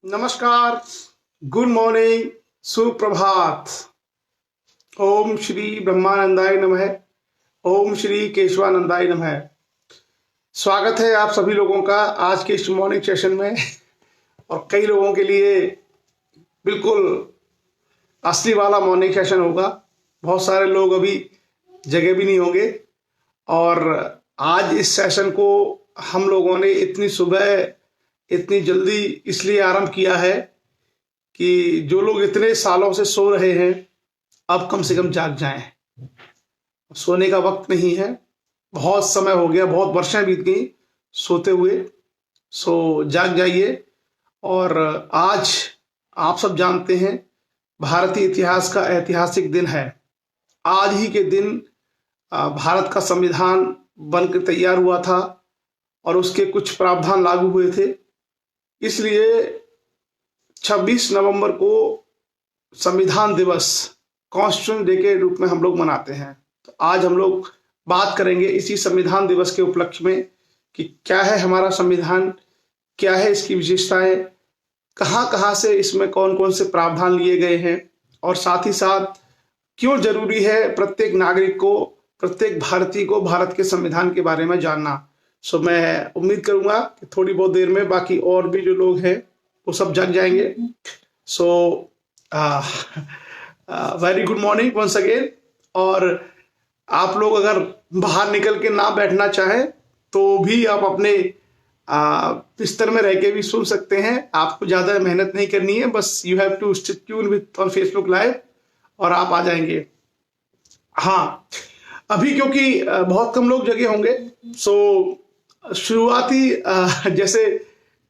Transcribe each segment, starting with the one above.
नमस्कार, good morning, सुप्रभात। ओम श्री ब्रह्मानंदाय नमः। ओम श्री केशवानंदाय नमः। स्वागत है आप सभी लोगों का आज के इस मॉर्निंग सेशन में। और कई लोगों के लिए बिल्कुल असली वाला मॉर्निंग सेशन होगा। बहुत सारे लोग अभी जगह भी नहीं होंगे। और आज इस सेशन को हम लोगों ने इतनी सुबह इतनी जल्दी इसलिए आरंभ किया है कि जो लोग इतने सालों से सो रहे हैं अब कम से कम जाग जाएं। सोने का वक्त नहीं है, बहुत समय हो गया, बहुत वर्षें बीत गई सोते हुए। सो जाग जाइए। और आज आप सब जानते हैं भारतीय इतिहास का ऐतिहासिक दिन है। आज ही के दिन भारत का संविधान बनकर तैयार हुआ था और उसके कुछ प्रावधान लागू हुए थे। इसलिए 26 नवंबर को संविधान दिवस कॉन्स्टिट्यूशन डे के रूप में हम लोग मनाते हैं। तो आज हम लोग बात करेंगे इसी संविधान दिवस के उपलक्ष्य में कि क्या है हमारा संविधान, क्या है इसकी विशेषताएं, कहाँ कहाँ से इसमें कौन कौन से प्रावधान लिए गए हैं, और साथ ही साथ क्यों जरूरी है प्रत्येक नागरिक को, प्रत्येक भारतीय को भारत के संविधान के बारे में जानना। सो मैं उम्मीद करूंगा कि थोड़ी बहुत देर में बाकी और भी जो लोग हैं वो सब जाग जाएंगे। So very good morning once again. और आप लोग अगर बाहर निकल के ना बैठना चाहें तो भी आप अपने बिस्तर में रह के भी सुन सकते हैं। आपको ज्यादा मेहनत नहीं करनी है, बस you have to stay tune with on Facebook live और आप आ जाएंगे। हाँ, अभी क्योंकि बहुत कम लोग जगे होंगे, सो शुरुआती जैसे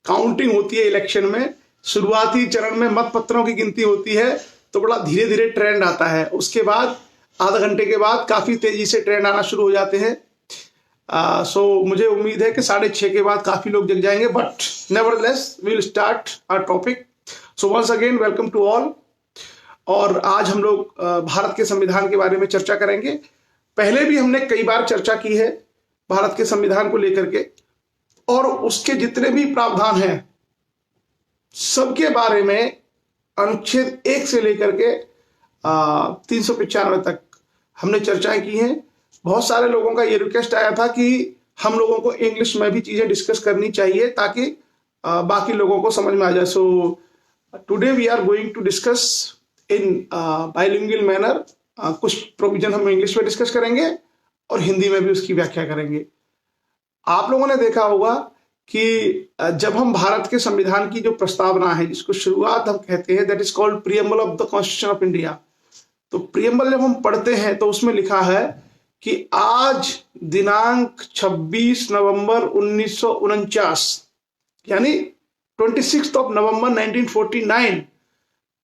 काउंटिंग होती है इलेक्शन में, शुरुआती चरण में मत पत्रों की गिनती होती है तो बड़ा धीरे धीरे ट्रेंड आता है। उसके बाद आधा घंटे के बाद काफी तेजी से ट्रेंड आना शुरू हो जाते हैं। सो मुझे उम्मीद है कि 6:30 के बाद काफी लोग जग जाएंगे, but nevertheless we will start our topic. So once again welcome to all. और आज हम लोग भारत के संविधान के बारे में चर्चा करेंगे। पहले भी हमने कई बार चर्चा की है भारत के संविधान को लेकर के, और उसके जितने भी प्रावधान हैं सबके बारे में अनुच्छेद 1 से लेकर के 395 तक हमने चर्चाएं की हैं। बहुत सारे लोगों का ये रिक्वेस्ट आया था कि हम लोगों को इंग्लिश में भी चीजें डिस्कस करनी चाहिए ताकि बाकी लोगों को समझ में आ जाए। So today we are going to discuss in bilingual manner. कुछ प्रोविजन हम इंग्लिश में डिस्कस करेंगे और हिंदी में भी उसकी व्याख्या करेंगे। आप लोगों ने देखा होगा कि जब हम भारत के संविधान की जो प्रस्तावना है, जिसको शुरुआत हम कहते हैं, that is called preamble of the constitution of India. तो प्रीएम्बल जब हम पढ़ते हैं तो उसमें लिखा है कि आज दिनांक 26 नवंबर 1949 यानी 26 नवंबर 1949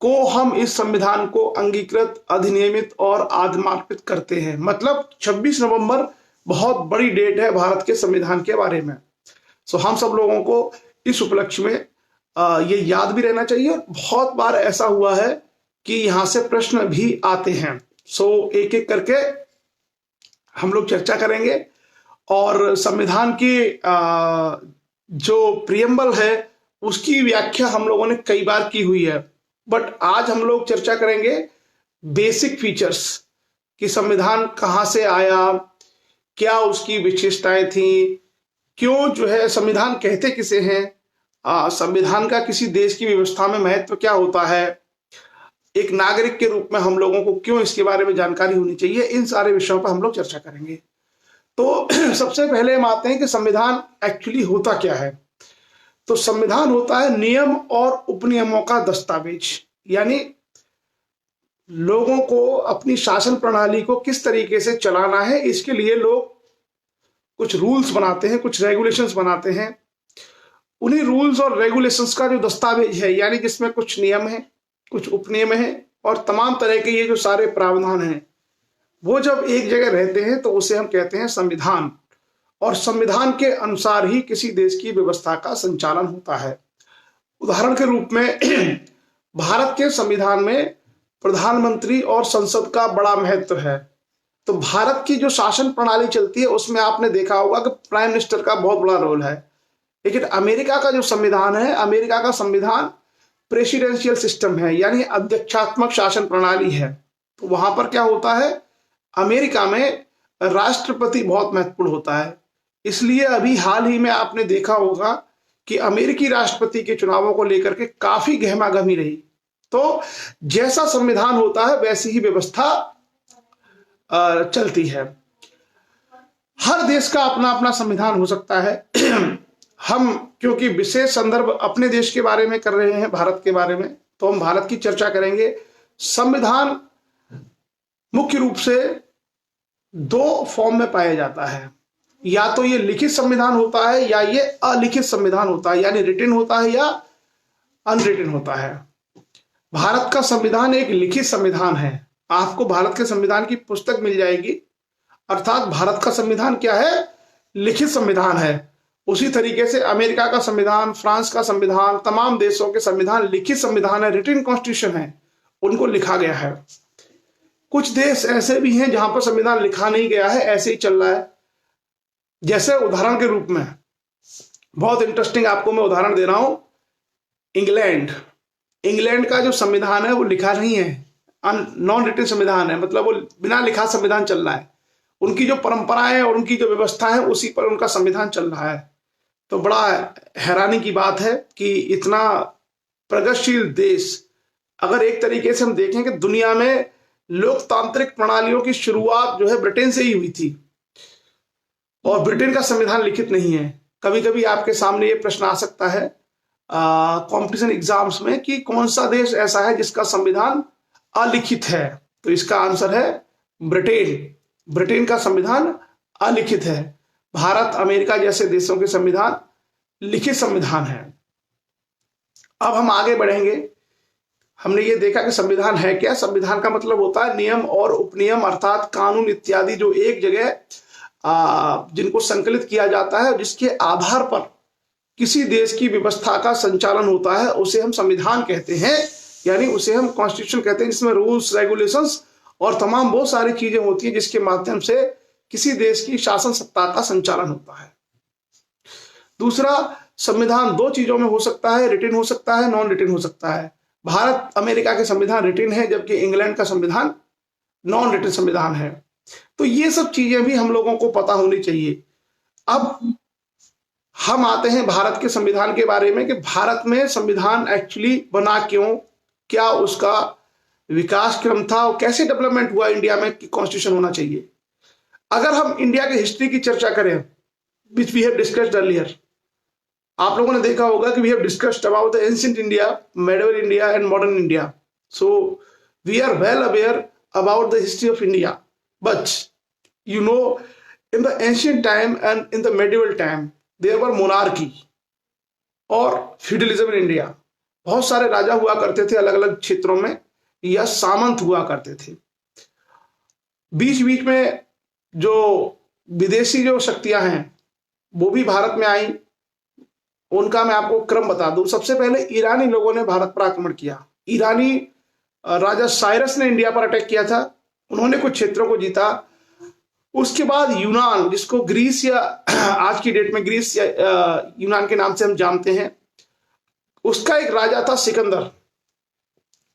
को हम इस संविधान को अंगीकृत, अधिनियमित और आत्मार्पित करते हैं। मतलब 26 नवंबर बहुत बड़ी डेट है भारत के संविधान के बारे में। सो हम सब लोगों को इस उपलक्ष्य में ये याद भी रहना चाहिए। बहुत बार ऐसा हुआ है कि यहां से प्रश्न भी आते हैं। सो एक एक करके हम लोग चर्चा करेंगे। और संविधान की जो प्रीएम्बल है उसकी व्याख्या हम लोगों ने कई बार की हुई है, बट आज हम लोग चर्चा करेंगे बेसिक फीचर्स कि संविधान कहां से आया, क्या उसकी विशेषताएं थी, क्यों जो है संविधान कहते किसे हैं, संविधान का किसी देश की व्यवस्था में महत्व क्या होता है, एक नागरिक के रूप में हम लोगों को क्यों इसके बारे में जानकारी होनी चाहिए। इन सारे विषयों पर हम लोग चर्चा करेंगे। तो सबसे पहले हम आते हैं कि संविधान एक्चुअली होता क्या है। तो संविधान होता है नियम और उपनियमों का दस्तावेज, यानी लोगों को अपनी शासन प्रणाली को किस तरीके से चलाना है, इसके लिए लोग कुछ रूल्स बनाते हैं, कुछ रेगुलेशंस बनाते हैं। उन्हीं रूल्स और रेगुलेशंस का जो दस्तावेज है, यानी जिसमें कुछ नियम है, कुछ उपनियम है और तमाम तरह के ये जो सारे प्रावधान हैं, वो जब एक जगह रहते हैं तो उसे हम कहते हैं संविधान। और संविधान के अनुसार ही किसी देश की व्यवस्था का संचालन होता है। उदाहरण के रूप में भारत के संविधान में प्रधानमंत्री और संसद का बड़ा महत्व है। तो भारत की जो शासन प्रणाली चलती है उसमें आपने देखा होगा कि प्राइम मिनिस्टर का बहुत बड़ा रोल है। लेकिन अमेरिका का जो संविधान है, अमेरिका का संविधान प्रेसिडेंशियल सिस्टम है, यानी अध्यक्षात्मक शासन प्रणाली है। तो वहां पर क्या होता है, अमेरिका में राष्ट्रपति बहुत महत्वपूर्ण होता है। इसलिए अभी हाल ही में आपने देखा होगा कि अमेरिकी राष्ट्रपति के चुनावों को लेकर के काफी गहमागहमी रही। तो जैसा संविधान होता है वैसी ही व्यवस्था चलती है। हर देश का अपना अपना संविधान हो सकता है। हम क्योंकि विशेष संदर्भ अपने देश के बारे में कर रहे हैं, भारत के बारे में, तो हम भारत की चर्चा करेंगे। संविधान मुख्य रूप से दो फॉर्म में पाया जाता है, या तो ये लिखित संविधान होता है या ये अलिखित संविधान होता है, यानी रिटन होता है या अनरिटन होता है। भारत का संविधान एक लिखित संविधान है। आपको भारत के संविधान की पुस्तक मिल जाएगी, अर्थात भारत का संविधान क्या है, लिखित संविधान है। उसी तरीके से अमेरिका का संविधान, फ्रांस का संविधान, तमाम देशों के संविधान लिखित संविधान है, रिटन कॉन्स्टिट्यूशन है, उनको लिखा गया है। कुछ देश ऐसे भी हैं जहां पर संविधान लिखा नहीं गया है, ऐसे ही चल रहा है। जैसे उदाहरण के रूप में, बहुत इंटरेस्टिंग आपको मैं उदाहरण दे रहा हूं, इंग्लैंड का जो संविधान है वो लिखा नहीं है, नॉन रिटन संविधान है, मतलब वो बिना लिखा संविधान चल रहा है। उनकी जो परंपराएं और उनकी जो व्यवस्था है उसी पर उनका संविधान चल रहा है। तो बड़ा हैरानी की बात है कि इतना प्रगतिशील देश, अगर एक तरीके से हम देखें कि दुनिया में लोकतांत्रिक प्रणालियों की शुरुआत जो है ब्रिटेन से ही हुई थी, और ब्रिटेन का संविधान लिखित नहीं है। कभी कभी आपके सामने ये प्रश्न आ सकता है कंपटीशन एग्जाम्स में कि कौन सा देश ऐसा है जिसका संविधान अलिखित है, तो इसका आंसर है ब्रिटेन का संविधान अलिखित है। भारत, अमेरिका जैसे देशों के संविधान लिखित संविधान है। अब हम आगे बढ़ेंगे। हमने ये देखा कि संविधान है क्या। संविधान का मतलब होता है नियम और उपनियम, अर्थात कानून इत्यादि जो एक जगह जिनको संकलित किया जाता है, जिसके आधार पर किसी देश की व्यवस्था का संचालन होता है, उसे हम संविधान कहते हैं, यानी उसे हम कॉन्स्टिट्यूशन कहते हैं, जिसमें रूल्स, रेगुलेशंस और तमाम बहुत सारी चीजें होती हैं जिसके माध्यम से किसी देश की शासन सत्ता का संचालन होता है। दूसरा, संविधान दो चीजों में हो सकता है, रिटन हो सकता है, नॉन रिटन हो सकता है। भारत, अमेरिका के संविधान रिटन है, जबकि इंग्लैंड का संविधान नॉन रिटन संविधान है। तो ये सब चीजें भी हम लोगों को पता होनी चाहिए। अब हम आते हैं भारत के संविधान के बारे में कि भारत में संविधान एक्चुअली बना क्यों, क्या उसका विकास क्रम था और कैसे डेवलपमेंट हुआ इंडिया में कि कॉन्स्टिट्यूशन होना चाहिए। अगर हम इंडिया की हिस्ट्री की चर्चा करें, which we have discussed earlier, आप लोगों ने देखा होगा कि we have discussed about the ancient India, medieval India and modern India. So we are well aware about the history of India, but you know, in the ancient time and in the medieval time there were monarchy और feudalism in India। बहुत सारे राजा हुआ करते थे अलग अलग क्षेत्रों में, या सामंत हुआ करते थे। बीच बीच में जो विदेशी जो शक्तियां हैं वो भी भारत में आई, उनका मैं आपको क्रम बता दूं। सबसे पहले ईरानी लोगों ने भारत पर आक्रमण किया। ईरानी राजा साइरस ने इंडिया पर अटैक किया था, उन्होंने कुछ क्षेत्रों को जीता। उसके बाद यूनान, जिसको ग्रीस या आज की डेट में ग्रीस या यूनान के नाम से हम जानते हैं, उसका एक राजा था सिकंदर,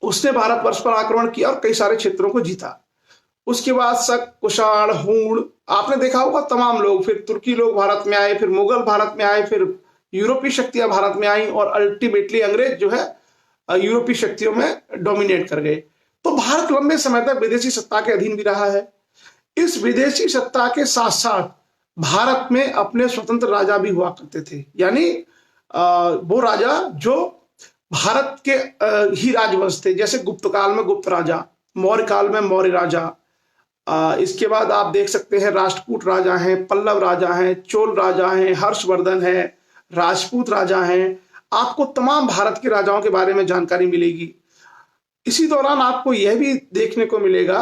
उसने भारतवर्ष पर आक्रमण किया और कई सारे क्षेत्रों को जीता। उसके बाद शक, कुषाण, हूण, आपने देखा होगा तमाम लोग, फिर तुर्की लोग भारत में आए, फिर मुगल भारत में आए, फिर यूरोपीय शक्तियां भारत में आई और अल्टीमेटली अंग्रेज जो है यूरोपीय शक्तियों में डोमिनेट कर गए। तो भारत लंबे समय तक विदेशी सत्ता के अधीन भी रहा है। इस विदेशी सत्ता के साथ साथ भारत में अपने स्वतंत्र राजा भी हुआ करते थे, यानी वो राजा जो भारत के ही राजवंश थे, जैसे गुप्त काल में गुप्त राजा, मौर्य काल में मौर्य राजा। इसके बाद आप देख सकते हैं राष्ट्रकूट राजा हैं, पल्लव राजा हैं, चोल राजा हैं, हर्षवर्धन है, राजपूत राजा हैं। आपको तमाम भारत के राजाओं के बारे में जानकारी मिलेगी। इसी दौरान आपको यह भी देखने को मिलेगा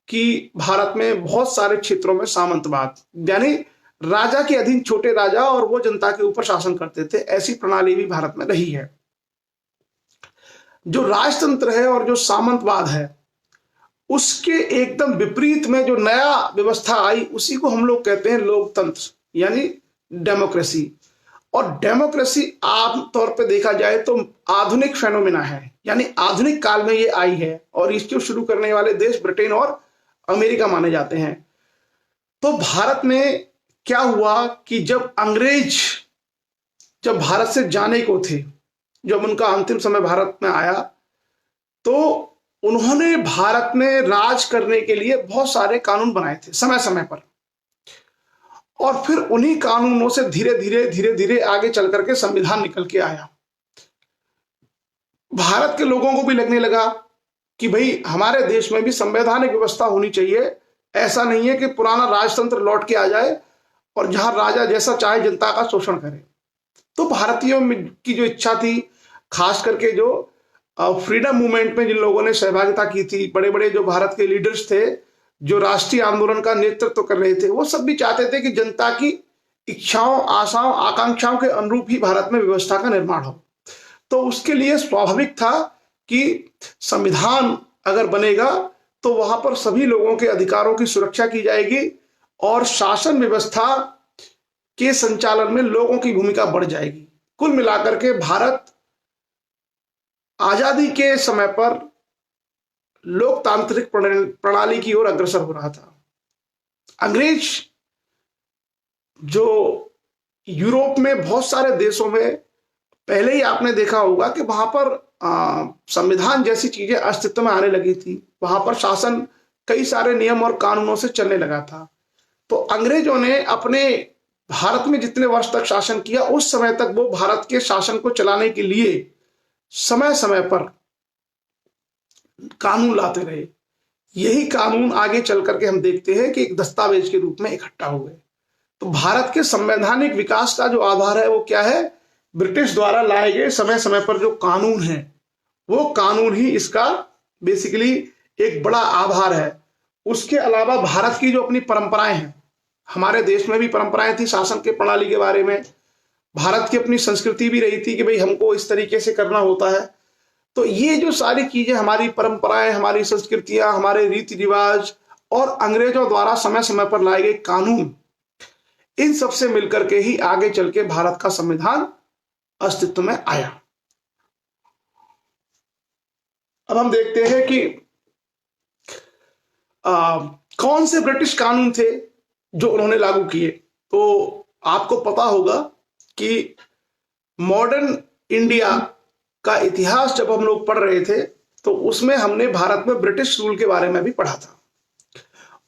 कि भारत में बहुत सारे क्षेत्रों में सामंतवाद, यानी राजा के अधीन छोटे राजा और वो जनता के ऊपर शासन करते थे, ऐसी प्रणाली भी भारत में रही है। जो राजतंत्र है और जो सामंतवाद है, उसके एकदम विपरीत में जो नया व्यवस्था आई, उसी को हम लोग कहते हैं लोकतंत्र, यानी डेमोक्रेसी। और डेमोक्रेसी आमतौर पे देखा जाए तो आधुनिक फेनोमेना है, यानी आधुनिक काल में ये आई है, और इसको शुरू करने वाले देश ब्रिटेन और अमेरिका माने जाते हैं। तो भारत में क्या हुआ कि जब अंग्रेज जब भारत से जाने को थे, जब उनका अंतिम समय भारत में आया, तो उन्होंने भारत में राज करने के लिए बहुत सारे कानून बनाए थे समय समय पर, और फिर उन्हीं कानूनों से धीरे धीरे आगे चल करके संविधान निकल के आया। भारत के लोगों को भी लगने लगा कि भाई हमारे देश में भी संवैधानिक व्यवस्था होनी चाहिए, ऐसा नहीं है कि पुराना राजतंत्र लौट के आ जाए और जहां राजा जैसा चाहे जनता का शोषण करे। तो भारतीयों की जो इच्छा थी, खास करके जो फ्रीडम मूवमेंट में जिन लोगों ने सहभागिता की थी, बड़े बड़े जो भारत के लीडर्स थे जो राष्ट्रीय आंदोलन का नेतृत्व कर रहे थे, वो सब भी चाहते थे कि जनता की इच्छाओं, आशाओं, आकांक्षाओं के अनुरूप ही भारत में व्यवस्था का निर्माण हो। तो उसके लिए स्वाभाविक था कि संविधान अगर बनेगा तो वहां पर सभी लोगों के अधिकारों की सुरक्षा की जाएगी और शासन व्यवस्था के संचालन में लोगों की भूमिका बढ़ जाएगी। कुल मिलाकर के भारत आजादी के समय पर लोकतांत्रिक प्रणाली की ओर अग्रसर हो रहा था। अंग्रेज जो यूरोप में बहुत सारे देशों में, पहले ही आपने देखा होगा कि वहां पर संविधान जैसी चीजें अस्तित्व में आने लगी थी, वहां पर शासन कई सारे नियम और कानूनों से चलने लगा था। तो अंग्रेजों ने अपने भारत में जितने वर्ष तक शासन किया, उस समय तक वो भारत के शासन को चलाने के लिए समय समय पर कानून लाते रहे। यही कानून आगे चल करके हम देखते हैं कि एक दस्तावेज के रूप में इकट्ठा हुए। तो भारत के संवैधानिक विकास का जो आधार है वो क्या है? ब्रिटिश द्वारा लाए गए समय समय पर जो कानून है, वो कानून ही इसका बेसिकली एक बड़ा आधार है। उसके अलावा भारत की जो अपनी परंपराएं हैं, हमारे देश में भी परंपराएं थी शासन के प्रणाली के बारे में, भारत की अपनी संस्कृति भी रही थी कि भाई हमको इस तरीके से करना होता है। तो ये जो सारी चीजें, हमारी परंपराएं, हमारी संस्कृतियां, हमारे रीति रिवाज और अंग्रेजों द्वारा समय समय पर लाए गए कानून, इन सब से मिलकर के ही आगे चल के भारत का संविधान अस्तित्व में आया। अब हम देखते हैं कि कौन से ब्रिटिश कानून थे जो उन्होंने लागू किए। तो आपको पता होगा कि मॉडर्न इंडिया का इतिहास जब हम लोग पढ़ रहे थे तो उसमें हमने भारत में ब्रिटिश रूल के बारे में भी पढ़ा था,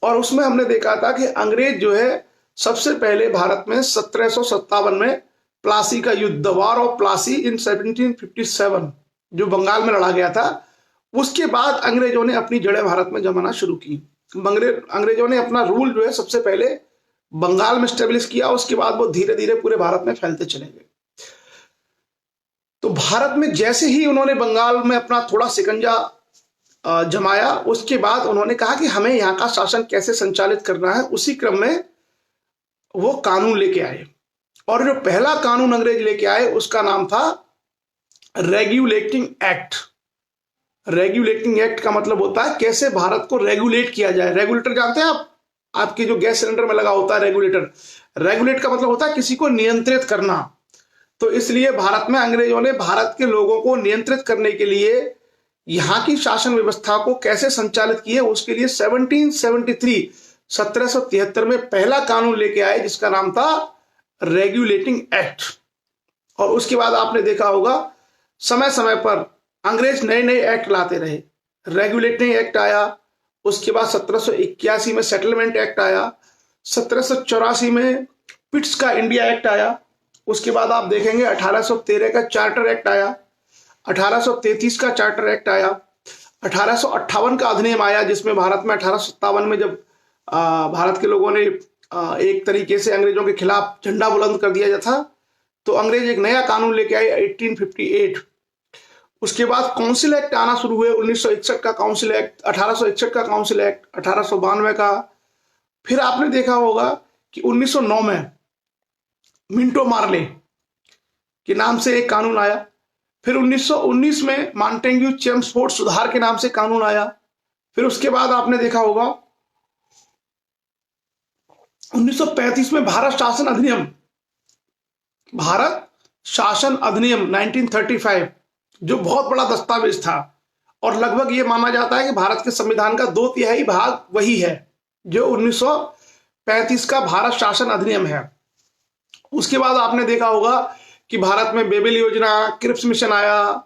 और उसमें हमने देखा था कि अंग्रेज जो है सबसे पहले भारत में 1757 में प्लासी का युद्ध, द वॉर ऑफ प्लासी इन 1757, जो बंगाल में लड़ा गया था, उसके बाद अंग्रेजों ने अपनी जड़ें भारत में जमाना शुरू की। अंग्रेजों ने अपना रूल जो है सबसे पहले बंगाल में स्टेब्लिश किया, उसके बाद वो धीरे धीरे पूरे भारत में फैलते चले गए। तो भारत में जैसे ही उन्होंने बंगाल में अपना थोड़ा शिकंजा जमाया, उसके बाद उन्होंने कहा कि हमें यहाँ का शासन कैसे संचालित करना है। उसी क्रम में वो कानून लेके आए, और जो पहला कानून अंग्रेज लेके आए उसका नाम था रेगुलेटिंग एक्ट। रेगुलेटिंग एक्ट का मतलब होता है कैसे भारत को रेगुलेट किया जाए। रेगुलेटर जानते हैं आप? आपके जो गैस सिलेंडर में लगा होता है रेगुलेटर, रेगुलेट का मतलब होता है किसी को नियंत्रित करना। तो इसलिए भारत में अंग्रेजों ने भारत के लोगों को नियंत्रित करने के लिए यहाँ की शासन व्यवस्था को कैसे संचालित किए, उसके लिए 1773 में पहला कानून लेके आए जिसका नाम था रेगुलेटिंग एक्ट। और उसके बाद आपने देखा होगा समय समय पर अंग्रेज नए नए एक्ट लाते रहे। रेगुलेटिंग एक्ट आया, उसके बाद 1781 में सेटलमेंट एक्ट आया, 1784 में पिट्स का इंडिया एक्ट आया, उसके बाद आप देखेंगे 1813 का चार्टर एक्ट आया, 1833 का चार्टर एक्ट आया, 1858 का अधिनियम आया जिसमें भारत में 1857 में जब भारत के लोगों ने एक तरीके से अंग्रेजों के खिलाफ झंडा बुलंद कर दिया था, तो अंग्रेज एक नया कानून लेके आए 1858। उसके बाद काउंसिल एक्ट आना शुरू हुए, 1961 का काउंसिल एक्ट, 1861 का काउंसिल एक्ट, 1892 का। फिर आपने देखा होगा कि 1909 में मिंटो मार्ले के नाम से एक कानून आया। फिर 1919 में मॉन्टेग्यू चेम्सफोर्ड सुधार के नाम से कानून आया। फिर उसके बाद आपने देखा होगा 1935 में भारत शासन अधिनियम भारत शासन अधिनियम 1935, जो बहुत बड़ा दस्तावेज था, और लगभग ये माना जाता है कि भारत के संविधान का 2/3 भाग वही है जो 1935 का भारत शासन अधिनियम है। उसके बाद आपने देखा होगा कि भारत में बेबिल योजना, क्रिप्स मिशन आया।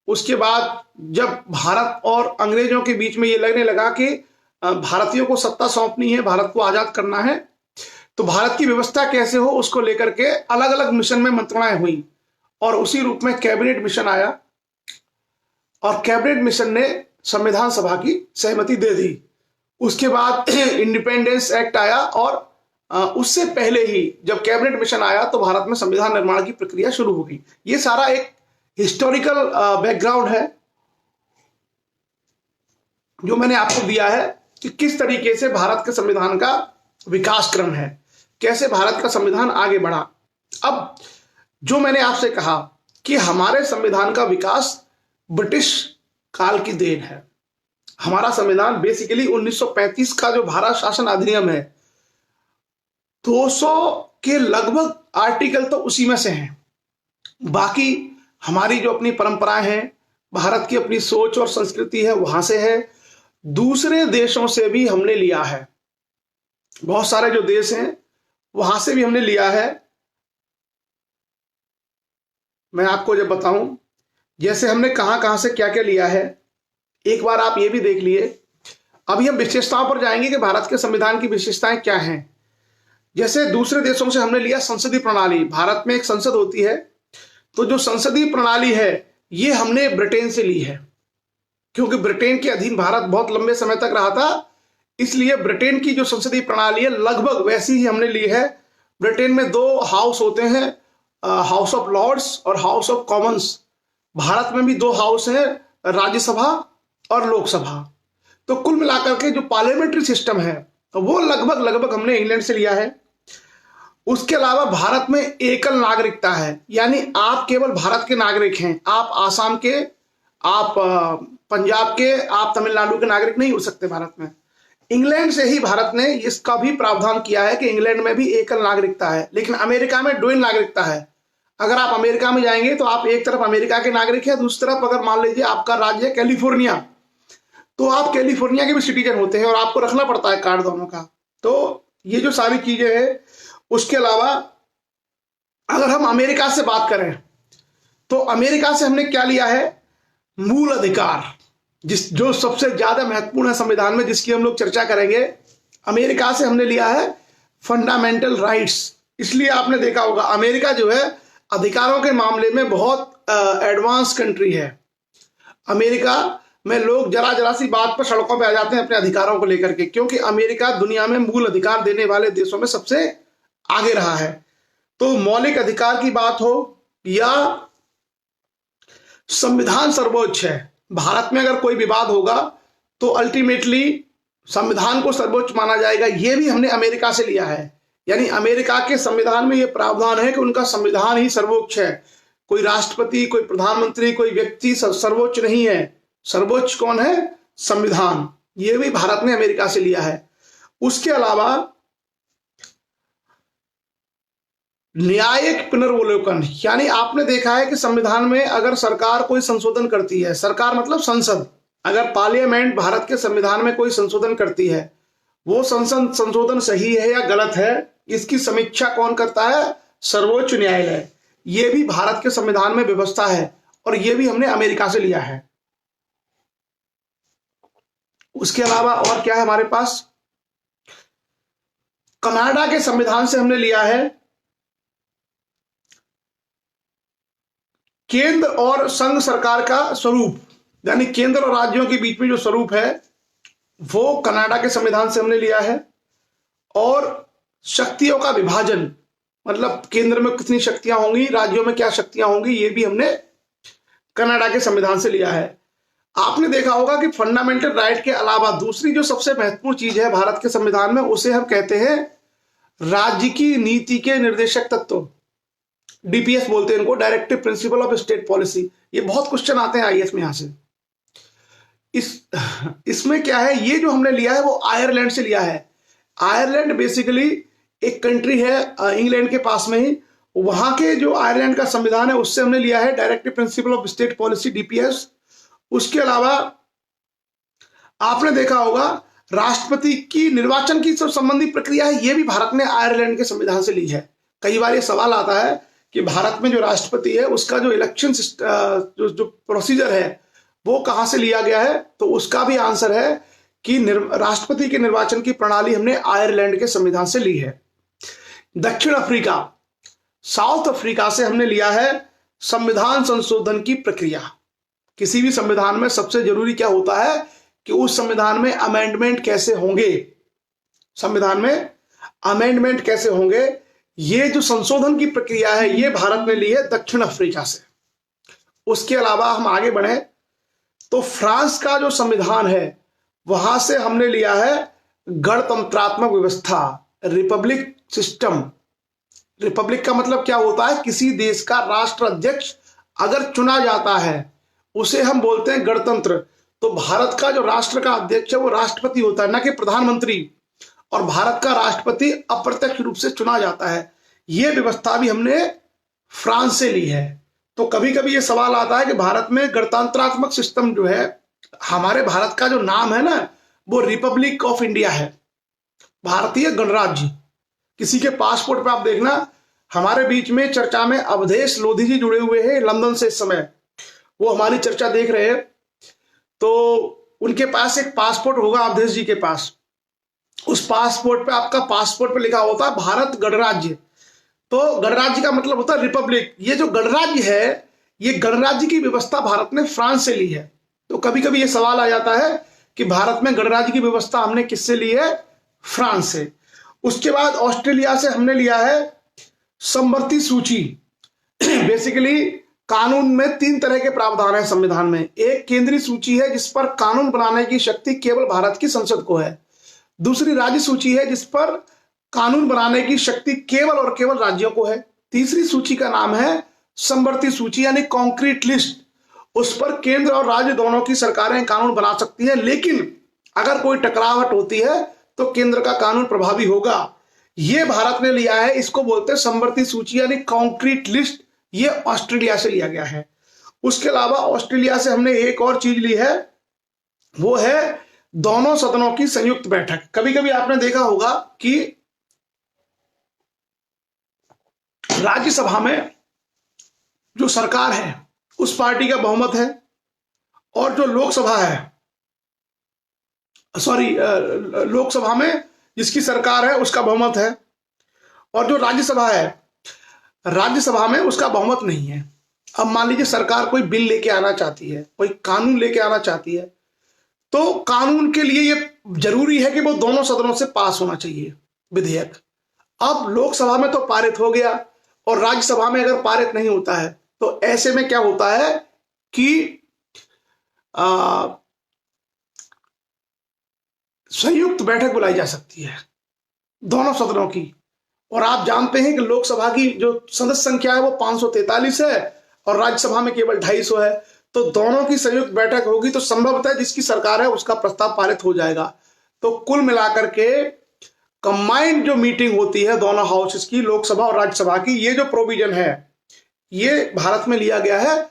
उसके बाद जब भारत और अंग्रेजों के बीच में ये लगने लगा कि भारतीयों को सत्ता सौंपनी है, भारत को आजाद करना है, तो भारत की व्यवस्था कैसे हो उसको लेकर के अलग अलग मिशन में मंत्रणाएं हुई, और उसी रूप में कैबिनेट मिशन आया, और कैबिनेट मिशन ने संविधान सभा की सहमति दे दी। उसके बाद इंडिपेंडेंस एक्ट आया, और उससे पहले ही जब कैबिनेट मिशन आया तो भारत में संविधान निर्माण की प्रक्रिया शुरू हो गई। ये सारा एक हिस्टोरिकल बैकग्राउंड है जो मैंने आपको दिया है कि किस तरीके से भारत के संविधान का विकास क्रम है, कैसे भारत का संविधान आगे बढ़ा। अब जो मैंने आपसे कहा कि हमारे संविधान का विकास ब्रिटिश काल की देन है। हमारा संविधान बेसिकली 1935 का जो भारत शासन अधिनियम है, 200 के लगभग आर्टिकल तो उसी में से हैं। बाकी हमारी जो अपनी परंपराएं हैं, भारत की अपनी सोच और संस्कृति है, वहां से है। दूसरे देशों से भी हमने लिया है, बहुत सारे जो देश हैं वहां से भी हमने लिया है। मैं आपको जब बताऊं जैसे हमने कहां कहां से क्या क्या लिया है, एक बार आप ये भी देख लिए। अभी हम विशेषताओं पर जाएंगे कि भारत के संविधान की विशेषताएं क्या हैं। जैसे दूसरे देशों से हमने लिया संसदीय प्रणाली। भारत में एक संसद होती है, तो जो संसदीय प्रणाली है ये हमने ब्रिटेन से ली है, क्योंकि ब्रिटेन के अधीन भारत बहुत लंबे समय तक रहा था, इसलिए ब्रिटेन की जो संसदीय प्रणाली है लगभग वैसी ही हमने ली है। ब्रिटेन में 2 हाउस होते हैं, हाउस ऑफ लॉर्ड्स और हाउस ऑफ कॉमन्स। भारत में भी 2 हाउस हैं, राज्यसभा और लोकसभा। तो कुल मिलाकर के जो पार्लियामेंट्री सिस्टम है वो लगभग हमने इंग्लैंड से लिया है। उसके अलावा भारत में एकल नागरिकता है, यानी आप केवल भारत के नागरिक हैं। आप आसाम के, आप पंजाब के, आप तमिलनाडु के नागरिक नहीं हो सकते भारत में। इंग्लैंड से ही भारत ने इसका भी प्रावधान किया है कि इंग्लैंड में भी एकल नागरिकता है, लेकिन अमेरिका में ड्यूअल नागरिकता है। अगर आप अमेरिका में जाएंगे तो आप एक तरफ अमेरिका के नागरिक हैं, दूसरी तरफ अगर मान लीजिए आपका राज्य है कैलिफोर्निया, तो आप कैलिफोर्निया के भी सिटीजन होते हैं और आपको रखना पड़ता है कार्ड दोनों का। तो ये जो सारी चीजें हैं। उसके अलावा अगर हम अमेरिका से बात करें तो अमेरिका से हमने क्या लिया है, मूल अधिकार, जो सबसे ज्यादा महत्वपूर्ण है संविधान में, जिसकी हम लोग चर्चा करेंगे। अमेरिका से हमने लिया है फंडामेंटल राइट्स। इसलिए आपने देखा होगा अमेरिका जो है अधिकारों के मामले में बहुत एडवांस कंट्री है। अमेरिका में लोग जरा जरा सी बात पर सड़कों पे आ जाते हैं अपने अधिकारों को लेकर के, क्योंकि अमेरिका दुनिया में मूल अधिकार देने वाले देशों में सबसे आगे रहा है। तो मौलिक अधिकार की बात हो या संविधान सर्वोच्च है। भारत में अगर कोई विवाद होगा तो अल्टीमेटली संविधान को सर्वोच्च माना जाएगा। यह भी हमने अमेरिका से लिया है, यानी अमेरिका के संविधान में यह प्रावधान है कि उनका संविधान ही सर्वोच्च है। कोई राष्ट्रपति, कोई प्रधानमंत्री, कोई व्यक्ति सर्वोच्च नहीं है। सर्वोच्च कौन है? संविधान। यह भी भारत ने अमेरिका से लिया है। उसके अलावा न्यायिक पुनर्वलोकन, यानी आपने देखा है कि संविधान में अगर सरकार कोई संशोधन करती है, सरकार मतलब संसद, अगर पार्लियामेंट भारत के संविधान में कोई संशोधन करती है, वो संशोधन सही है या गलत है, इसकी समीक्षा कौन करता है? सर्वोच्च न्यायालय। यह भी भारत के संविधान में व्यवस्था है और यह भी हमने अमेरिका से लिया है। उसके अलावा और क्या है हमारे पास? कनाडा के संविधान से हमने लिया है केंद्र और संघ सरकार का स्वरूप, यानी केंद्र और राज्यों के बीच में जो स्वरूप है वो कनाडा के संविधान से हमने लिया है। और शक्तियों का विभाजन, मतलब केंद्र में कितनी शक्तियां होंगी, राज्यों में क्या शक्तियां होंगी, ये भी हमने कनाडा के संविधान से लिया है। आपने देखा होगा कि फंडामेंटल राइट के अलावा दूसरी जो सबसे महत्वपूर्ण चीज है भारत के संविधान में, उसे हम कहते हैं राज्य की नीति के निर्देशक तत्व। डीपीएस बोलते हैं इनको, directive principle of state policy. ये बहुत क्वेश्चन आते हैं आईएएस में यहां से। इसमें क्या है, ये जो हमने लिया है वो आयरलैंड से लिया है। आयरलैंड बेसिकली एक कंट्री है इंग्लैंड के पास में ही, वहां के जो आयरलैंड का संविधान है उससे हमने लिया है directive principle of state policy DPS. उसके अलावा आपने देखा होगा राष्ट्रपति की निर्वाचन की जो संबंधी प्रक्रिया है ये भी भारत ने आयरलैंड के संविधान से ली है। कई बार ये सवाल आता है कि भारत में जो राष्ट्रपति है उसका जो इलेक्शन जो प्रोसीजर है वो कहां से लिया गया है, तो उसका भी आंसर है कि राष्ट्रपति के निर्वाचन की प्रणाली हमने आयरलैंड के संविधान से ली है। दक्षिण अफ्रीका, साउथ अफ्रीका से हमने लिया है संविधान संशोधन की प्रक्रिया। किसी भी संविधान में सबसे जरूरी क्या होता है कि उस संविधान में अमेंडमेंट कैसे होंगे, संविधान में अमेंडमेंट कैसे होंगे, ये जो संशोधन की प्रक्रिया है ये भारत ने ली है दक्षिण अफ्रीका से। उसके अलावा हम आगे बढ़े तो फ्रांस का जो संविधान है वहां से हमने लिया है गणतंत्रात्मक व्यवस्था, रिपब्लिक सिस्टम। रिपब्लिक का मतलब क्या होता है, किसी देश का राष्ट्र अध्यक्ष अगर चुना जाता है उसे हम बोलते हैं गणतंत्र। तो भारत का जो राष्ट्र का अध्यक्ष है वो राष्ट्रपति होता है, न कि प्रधानमंत्री, और भारत का राष्ट्रपति अप्रत्यक्ष रूप से चुना जाता है। यह व्यवस्था भी हमने फ्रांस से ली है। तो कभी कभी ये सवाल आता है कि भारत में गणतंत्रात्मक सिस्टम जो है, हमारे भारत का जो नाम है ना वो रिपब्लिक ऑफ इंडिया है, भारतीय गणराज्य। किसी के पासपोर्ट पे आप देखना, हमारे बीच में चर्चा में अवधेश लोधी जी जुड़े हुए हैं लंदन से, इस समय वो हमारी चर्चा देख रहे हैं। तो उनके पास एक पासपोर्ट होगा अवधेश जी के पास, उस पासपोर्ट पे आपका पासपोर्ट पे लिखा होता है भारत गणराज्य। तो गणराज्य का मतलब होता है रिपब्लिक। ये जो गणराज्य है ये गणराज्य की व्यवस्था भारत ने फ्रांस से ली है। तो कभी कभी ये सवाल आ जाता है कि भारत में गणराज्य की व्यवस्था हमने किससे ली है, फ्रांस से। उसके बाद ऑस्ट्रेलिया से हमने लिया है समवर्ती सूची। बेसिकली कानून में 3 तरह के प्रावधान है संविधान में। एक केंद्रीय सूची है जिस पर कानून बनाने की शक्ति केवल भारत की संसद को है। दूसरी राज्य सूची है जिस पर कानून बनाने की शक्ति केवल और केवल राज्यों को है। तीसरी सूची का नाम है समवर्ती सूची यानी कॉन्क्रीट लिस्ट। उस पर केंद्र और राज्य दोनों की सरकारें कानून बना सकती हैं, लेकिन अगर कोई टकरावट होती है तो केंद्र का कानून प्रभावी होगा। यह भारत ने लिया है, इसको बोलते हैं समवर्ती सूची यानी कॉन्क्रीट लिस्ट। ये ऑस्ट्रेलिया से लिया गया है। उसके अलावा ऑस्ट्रेलिया से हमने एक और चीज ली है, वो है दोनों सदनों की संयुक्त बैठक। कभी कभी आपने देखा होगा कि राज्यसभा में जो सरकार है उस पार्टी का बहुमत है, और जो लोकसभा है, लोकसभा में जिसकी सरकार है उसका बहुमत है, और जो राज्यसभा है राज्यसभा में उसका बहुमत नहीं है। अब मान लीजिए सरकार कोई बिल लेके आना चाहती है, कोई कानून लेके आना चाहती है, तो कानून के लिए ये जरूरी है कि वो दोनों सदनों से पास होना चाहिए विधेयक। अब लोकसभा में तो पारित हो गया और राज्यसभा में अगर पारित नहीं होता है तो ऐसे में क्या होता है कि संयुक्त बैठक बुलाई जा सकती है दोनों सदनों की। और आप जानते हैं कि लोकसभा की जो सदस्य संख्या है वो 543 है और राज्यसभा में केवल 250 है। तो दोनों की संयुक्त बैठक होगी तो संभवतः जिसकी सरकार है उसका प्रस्ताव पारित हो जाएगा। तो कुल मिलाकर के कंबाइंड जो मीटिंग होती है दोनों हाउसेस की, लोकसभा और राज्यसभा की, ये जो प्रोविजन है ये भारत में लिया गया है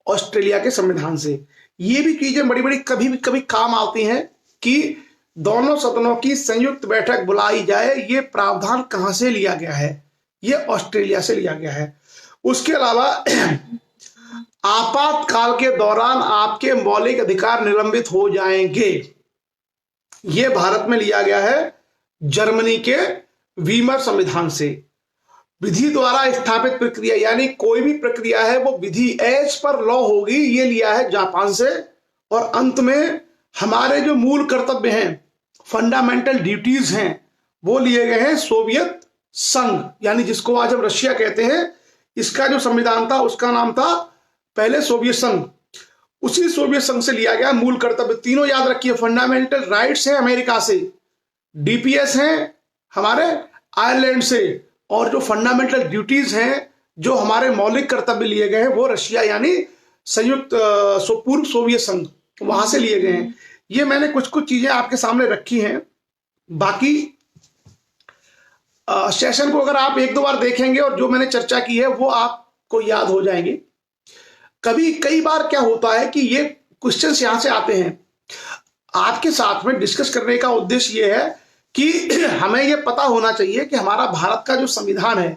ऑस्ट्रेलिया के संविधान से। ये भी चीजें बड़ी बड़ी कभी काम आती हैं कि दोनों सदनों की संयुक्त बैठक बुलाई जाए। ये प्रावधान कहां से लिया गया है, ये ऑस्ट्रेलिया से लिया गया है। उसके अलावा आपातकाल के दौरान आपके मौलिक अधिकार निलंबित हो जाएंगे, ये भारत में लिया गया है जर्मनी के वीमर संविधान से। विधि द्वारा स्थापित प्रक्रिया यानी कोई भी प्रक्रिया है वो विधि एज पर लॉ होगी, ये लिया है जापान से। और अंत में हमारे जो मूल कर्तव्य हैं, फंडामेंटल ड्यूटीज हैं, वो लिए गए हैं सोवियत संघ यानी जिसको आज हम रशिया कहते हैं। इसका जो संविधान था उसका नाम था पहले सोवियत संघ। उसी सोवियत संघ से लिया गया मूल कर्तव्य। तीनों याद रखिए, फंडामेंटल राइट्स हैं अमेरिका से, डीपीएस हैं हमारे आयरलैंड से, और जो फंडामेंटल ड्यूटीज हैं जो हमारे मौलिक कर्तव्य लिए गए हैं वो रशिया यानी संयुक्त पूर्व सोवियत संघ वहां से लिए गए हैं। ये मैंने कुछ चीजें आपके सामने रखी हैं। बाकी सेशन को अगर आप एक दो बार देखेंगे और जो मैंने चर्चा की है वो आपको याद हो जाएंगे। कई बार क्या होता है कि ये क्वेश्चंस यहां से आते हैं, आपके साथ में डिस्कस करने का उद्देश्य ये है कि हमें ये पता होना चाहिए कि हमारा भारत का जो संविधान है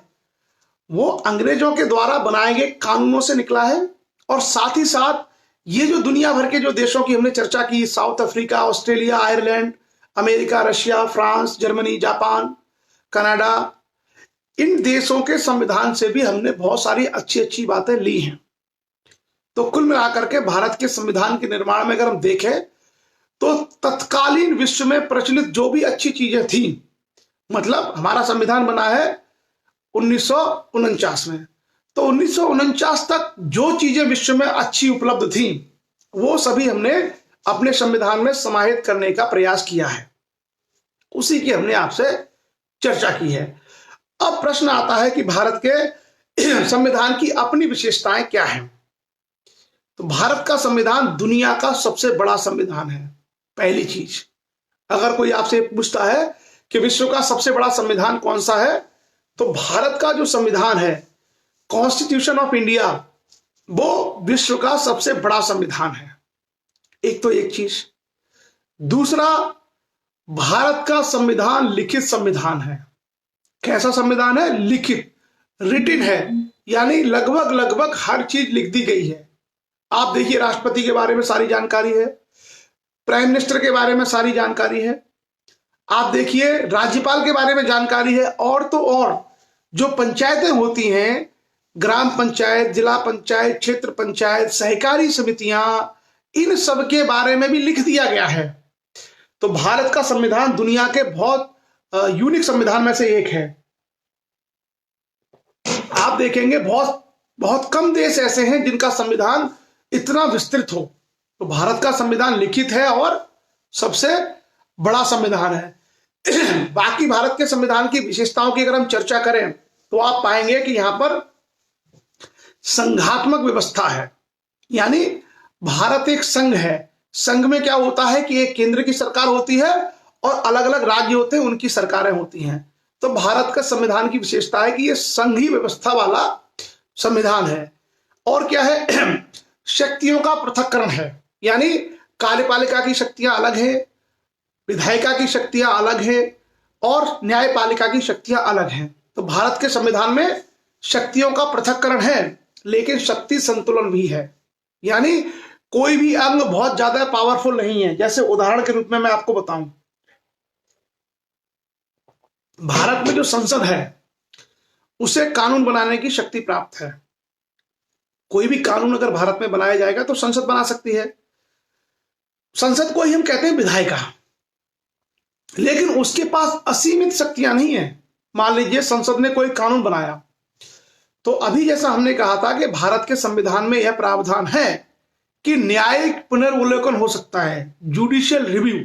वो अंग्रेजों के द्वारा बनाए गए कानूनों से निकला है, और साथ ही साथ ये जो दुनिया भर के जो देशों की हमने चर्चा की, South Africa, Australia, Ireland, America, Russia, France, Germany, Japan, Canada, इन देशों के संविधान से भी हमने बहुत सारी अच्छी अच्छी बातें ली हैं। तो कुल मिलाकर के भारत के संविधान के निर्माण में अगर हम देखें तो तत्कालीन विश्व में प्रचलित जो भी अच्छी चीजें थी, मतलब हमारा संविधान बना है 1949 में, तो 1949 तक जो चीजें विश्व में अच्छी उपलब्ध थी वो सभी हमने अपने संविधान में समाहित करने का प्रयास किया है, उसी की हमने आपसे चर्चा की है। अब प्रश्न आता है कि भारत के संविधान की अपनी विशेषताएं क्या हैं। तो भारत का संविधान दुनिया का सबसे बड़ा संविधान है। पहली चीज, अगर कोई आपसे पूछता है कि विश्व का सबसे बड़ा संविधान कौन सा है, तो भारत का जो संविधान है, कॉन्स्टिट्यूशन ऑफ इंडिया, वो विश्व का सबसे बड़ा संविधान है। एक तो एक चीज। दूसरा, भारत का संविधान लिखित संविधान है। कैसा संविधान है? लिखित, रिटिन है, यानी लगभग हर चीज लिख दी गई है। आप देखिए, राष्ट्रपति के बारे में सारी जानकारी है, प्राइम मिनिस्टर के बारे में सारी जानकारी है, आप देखिए राज्यपाल के बारे में जानकारी है, और तो और जो पंचायतें होती हैं, ग्राम पंचायत, जिला पंचायत, क्षेत्र पंचायत, सहकारी समितियां, इन सब के बारे में भी लिख दिया गया है। तो भारत का संविधान दुनिया के बहुत यूनिक संविधान में से एक है। आप देखेंगे बहुत कम देश ऐसे हैं जिनका संविधान इतना विस्तृत हो। तो भारत का संविधान लिखित है और सबसे बड़ा संविधान है। बाकी भारत के संविधान की विशेषताओं की अगर हम चर्चा करें तो आप पाएंगे कि यहां पर संघात्मक व्यवस्था है, यानी भारत एक संघ है। संघ में क्या होता है कि एक केंद्र की सरकार होती है और अलग अलग राज्य होते हैं, उनकी सरकारें होती हैं। तो भारत का संविधान की विशेषता है कि यह संघीय व्यवस्था वाला संविधान है। और क्या है? शक्तियों का पृथक्करण है, यानी कार्यपालिका की शक्तियां अलग हैं, विधायिका की शक्तियां अलग हैं और न्यायपालिका की शक्तियां अलग हैं। तो भारत के संविधान में शक्तियों का पृथक्करण है, लेकिन शक्ति संतुलन भी है, यानी कोई भी अंग बहुत ज्यादा पावरफुल नहीं है। जैसे उदाहरण के रूप में मैं आपको बताऊं, भारत में जो संसद है उसे कानून बनाने की शक्ति प्राप्त है। कोई भी कानून अगर भारत में बनाया जाएगा तो संसद बना सकती है। संसद को ही हम कहते हैं विधायिका, लेकिन उसके पास असीमित शक्तियां नहीं है। मान लीजिए संसद ने कोई कानून बनाया, तो अभी जैसा हमने कहा था कि भारत के संविधान में यह प्रावधान है कि न्यायिक पुनर्विलोकन हो सकता है, जुडिशियल रिव्यू।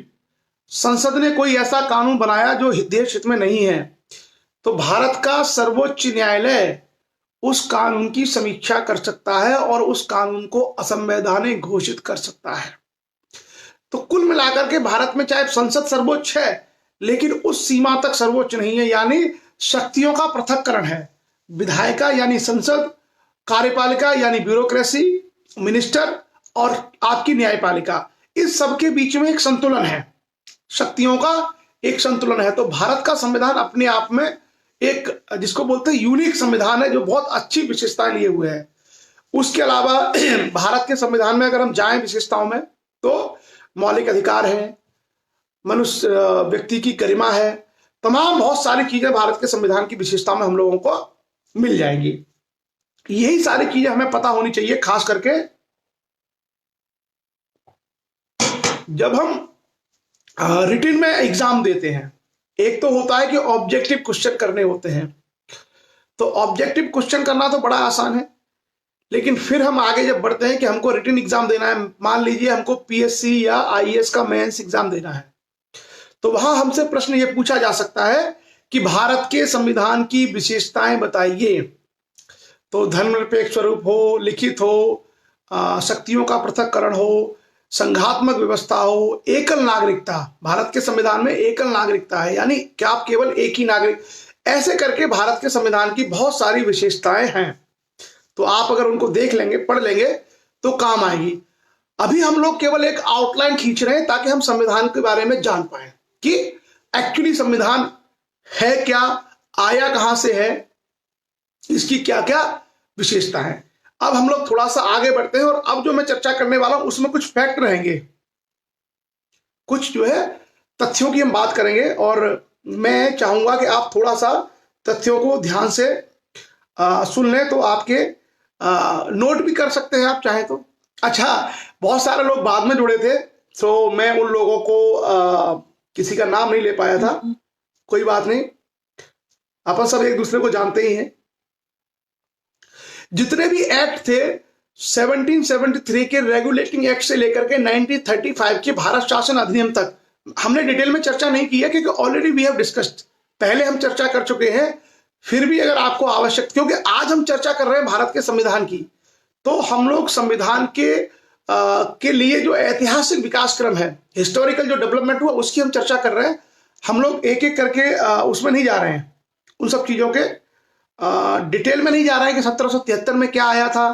संसद ने कोई ऐसा कानून बनाया जो देश हित में नहीं है, तो भारत का सर्वोच्च न्यायालय उस कानून की समीक्षा कर सकता है और उस कानून को असंवैधानिक घोषित कर सकता है। तो कुल मिलाकर के भारत में चाहे संसद सर्वोच्च है, लेकिन उस सीमा तक सर्वोच्च नहीं है, यानी शक्तियों का पृथक्करण है। विधायिका यानी संसद, कार्यपालिका यानी ब्यूरोक्रेसी, मिनिस्टर, और आपकी न्यायपालिका, इस सब के बीच में एक संतुलन है, शक्तियों का एक संतुलन है। तो भारत का संविधान अपने आप में एक, जिसको बोलते हैं यूनिक संविधान है, जो बहुत अच्छी विशेषताएं लिए हुए है। उसके अलावा भारत के संविधान में अगर हम जाएं विशेषताओं में, तो मौलिक अधिकार है, मनुष्य व्यक्ति की गरिमा है, तमाम बहुत सारी चीजें भारत के संविधान की विशेषताओं में हम लोगों को मिल जाएंगी। यही सारी चीजें हमें पता होनी चाहिए, खास करके जब हम रिटन में एग्जाम देते हैं। एक तो होता है कि ऑब्जेक्टिव क्वेश्चन करने होते हैं, तो ऑब्जेक्टिव क्वेश्चन करना तो बड़ा आसान है, लेकिन फिर हम आगे जब बढ़ते हैं कि हमको रिटन एग्जाम देना है, मान लीजिए हमको पीएससी या आईएएस का मेंस एग्जाम देना है, तो वहां हमसे प्रश्न ये पूछा जा सकता है कि भारत के संविधान की विशेषताएं बताइए। तो धर्मनिरपेक्ष स्वरूप हो, लिखित हो, शक्तियों का पृथक्करण हो, संघात्मक व्यवस्था हो, एकल नागरिकता। भारत के संविधान में एकल नागरिकता है, यानी क्या आप केवल एक ही नागरिक, ऐसे करके भारत के संविधान की बहुत सारी विशेषताएं हैं, तो आप अगर उनको देख लेंगे, पढ़ लेंगे तो काम आएगी। अभी हम लोग केवल एक आउटलाइन खींच रहे हैं ताकि हम संविधान के बारे में जान पाए कि एक्चुअली संविधान है क्या, आया कहां से है, इसकी क्या क्या विशेषता है। अब हम लोग थोड़ा सा आगे बढ़ते हैं और अब जो मैं चर्चा करने वाला हूं उसमें कुछ फैक्ट रहेंगे, कुछ जो है तथ्यों की हम बात करेंगे, और मैं चाहूंगा कि आप थोड़ा सा तथ्यों को ध्यान से सुन लें, तो आपके नोट भी कर सकते हैं आप चाहे तो। अच्छा, बहुत सारे लोग बाद में जुड़े थे, तो मैं उन लोगों को किसी का नाम नहीं ले पाया था, कोई बात नहीं, अपन सब एक दूसरे को जानते ही हैं। जितने भी एक्ट थे 1773 के रेगुलेटिंग एक्ट से लेकर के 1935 के भारत शासन अधिनियम तक हमने डिटेल में चर्चा नहीं की है, क्योंकि ऑलरेडी वी हैव डिस्कस्ड, पहले हम चर्चा कर चुके हैं। फिर भी अगर आपको आवश्यक, क्योंकि आज हम चर्चा कर रहे हैं भारत के संविधान की, तो हम लोग संविधान के लिए जो ऐतिहासिक विकास क्रम है, हिस्टोरिकल जो डेवलपमेंट हुआ, उसकी हम चर्चा कर रहे हैं। हम लोग एक एक करके उसमें नहीं जा रहे हैं, उन सब चीजों के डिटेल में नहीं जा रहे हैं कि 1773 में क्या आया था,